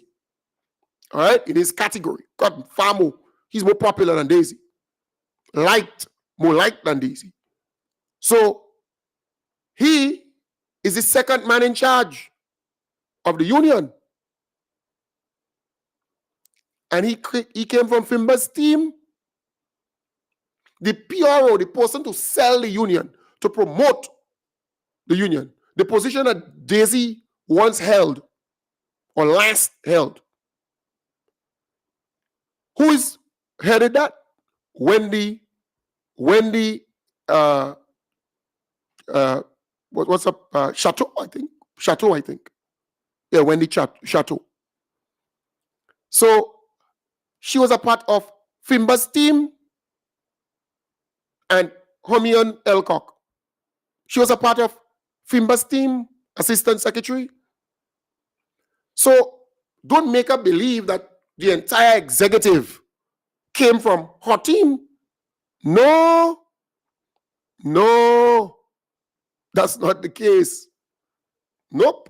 All right? In his category. Got far more. He's more popular than Daisy. More liked than Daisy. So he is the second man in charge of the union. And he came from Fimber's team. The PRO, the person to sell the union, to promote the union, the position that Daisy once held, or last held. Who is headed that? Wendy, what's up? Chateau, I think. Yeah, Wendy Chateau. So, she was a part of Fimber's team and Homion Elcock. She was a part of Fimber's team, assistant secretary. So don't make her believe that the entire executive came from her team. No, that's not the case. Nope.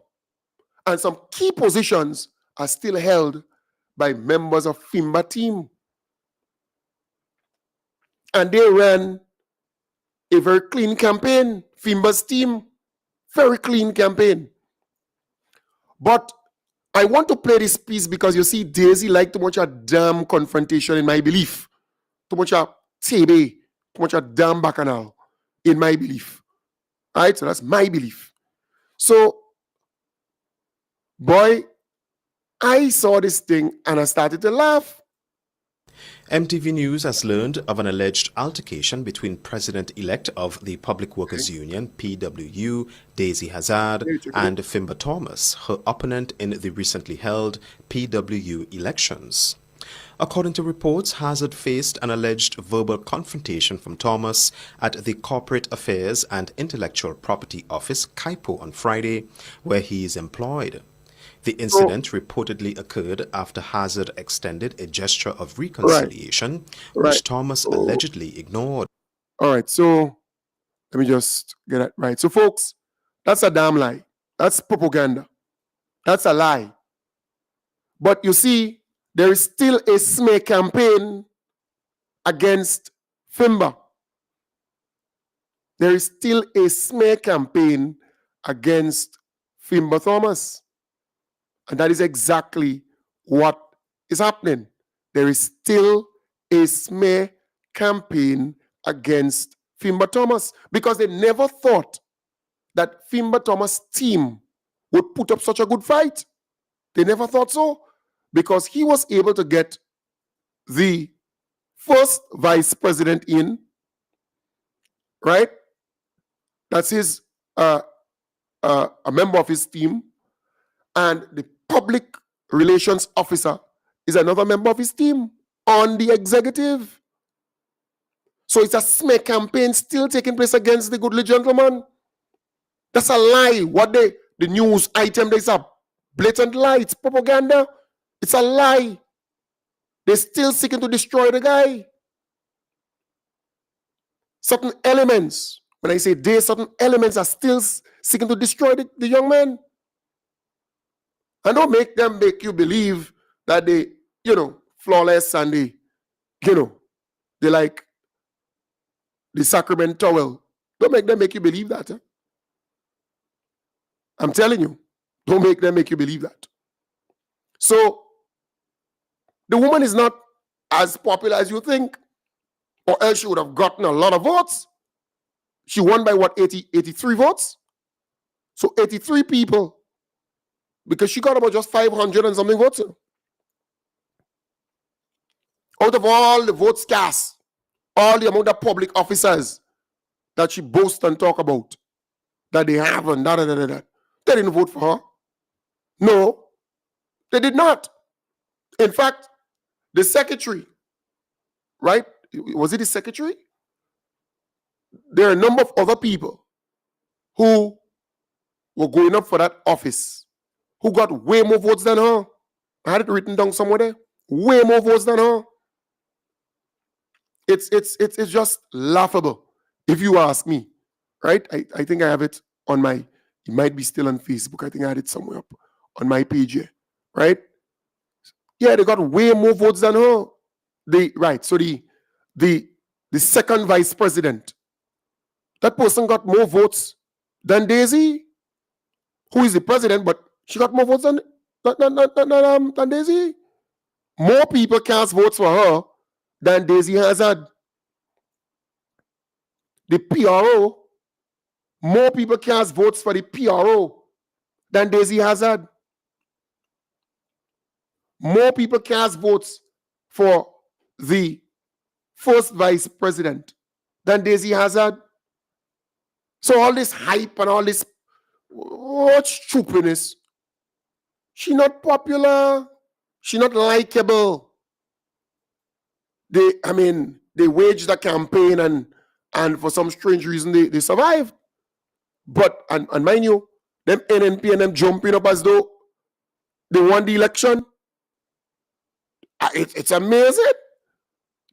And some key positions are still held by members of Fimber team. And they ran a very clean campaign. Fimber's team, very clean campaign. But I want to play this piece because you see, Daisy liked too much a damn confrontation in my belief. Too much a tebe, too much a damn bacchanal in my belief. All right, so that's my belief. So, boy, I saw this thing and I started to laugh. MTV News has learned of an alleged altercation between President-elect of the Public Workers Union, PWU, Daisy Hazard, and Fimba Thomas, her opponent in the recently held PWU elections. According to reports, Hazard faced an alleged verbal confrontation from Thomas at the Corporate Affairs and Intellectual Property Office, KIPO, on Friday, where he is employed. The incident reportedly occurred after Hazard extended a gesture of reconciliation, which Thomas allegedly ignored. All right, so let me just get that right. So, folks, that's a damn lie. That's propaganda. That's a lie. But you see, there is still a smear campaign against Fimba. There is still a smear campaign against Fimba Thomas. And that is exactly what is happening. There is still a smear campaign against Fimba Thomas because they never thought that Fimba Thomas' team would put up such a good fight. They never thought so because he was able to get the first vice president in, right? That's his a member of his team, and the public relations officer is another member of his team on the executive. So it's a smear campaign still taking place against the goodly gentleman. That's a lie. What the news item, there's a blatant lie. It's propaganda. It's a lie. They're still seeking to destroy the guy. Certain elements, when I say they, certain elements are still seeking to destroy the young man. And don't make them make you believe that they, flawless and they, they like the sacrament towel. Don't make them make you believe that. I'm telling you, don't make them make you believe that. So, the woman is not as popular as you think, or else she would have gotten a lot of votes. She won by what, 83 votes? So 83 people, because she got about just 500 and something votes. Out of all the votes cast, all the amount of public officers that she boasts and talk about, that they have and they didn't vote for her. No, they did not. In fact, the secretary, right? Was it the secretary? There are a number of other people who were going up for that office who got way more votes than her. I had it written down somewhere there. Way more votes than her. It's just laughable, if you ask me. Right? I think I have it on my, it might be still on Facebook. I think I had it somewhere up on my page here. Right? Yeah, they got way more votes than her. So the second vice president, that person got more votes than Daisy, who is the president, but she got more votes than Daisy. More people cast votes for her than Daisy Hazard. The PRO, more people cast votes for the PRO than Daisy Hazard. More people cast votes for the first vice president than Daisy Hazard. So all this hype and all this, what stupidness. She not popular. She not likable. They waged a campaign and for some strange reason they survived. But, and mind you, them NNP and them jumping up as though they won the election. It's amazing.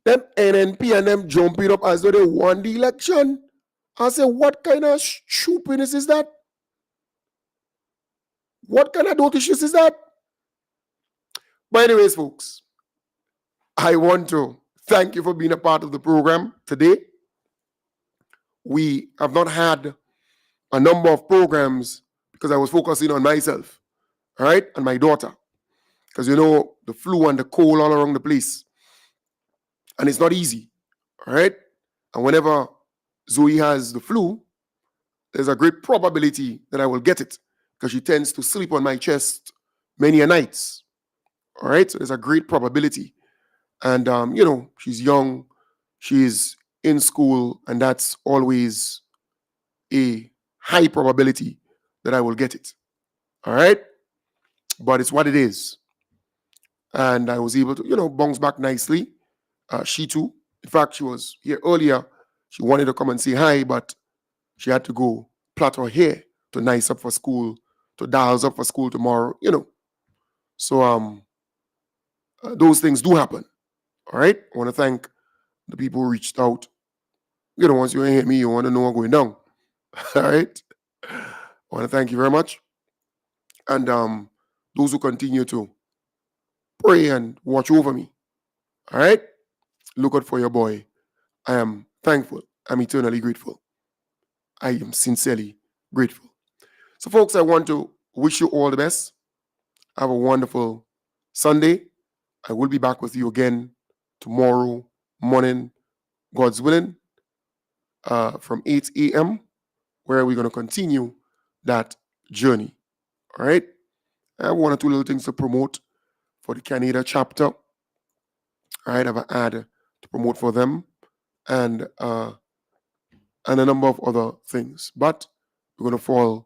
Them NNP and them jumping up as though they won the election. I say, what kind of stupidness is that? What kind of dotishness is that? But anyways, folks, I want to thank you for being a part of the program today. We have not had a number of programs because I was focusing on myself, all right, and my daughter. Because the flu and the cold all around the place. And it's not easy, all right? And whenever Zoe has the flu, there's a great probability that I will get it because she tends to sleep on my chest many a nights. All right, so there's a great probability. And, you know, she's young, she's in school, and that's always a high probability that I will get it. All right, but it's what it is. And I was able to, you know, bounce back nicely. She too. In fact, she was here earlier. She wanted to come and say hi, but she had to go plait her hair to nice up for school, to dials up for school tomorrow, you know. So those things do happen. All right. I want to thank the people who reached out. You know, once you hear me, you want to know what's going down. All right. I want to thank you very much. And those who continue to pray and watch over me. All right. Look out for your boy. I am thankful. I'm eternally grateful. I am sincerely grateful. So, folks, I want to wish you all the best. Have a wonderful Sunday. I will be back with you again tomorrow morning, God's willing, from 8 a.m., where we're going to continue that journey. All right? I have one or two little things to promote for the Canada chapter. All right? I have an ad to promote for them and a number of other things. But we're going to fall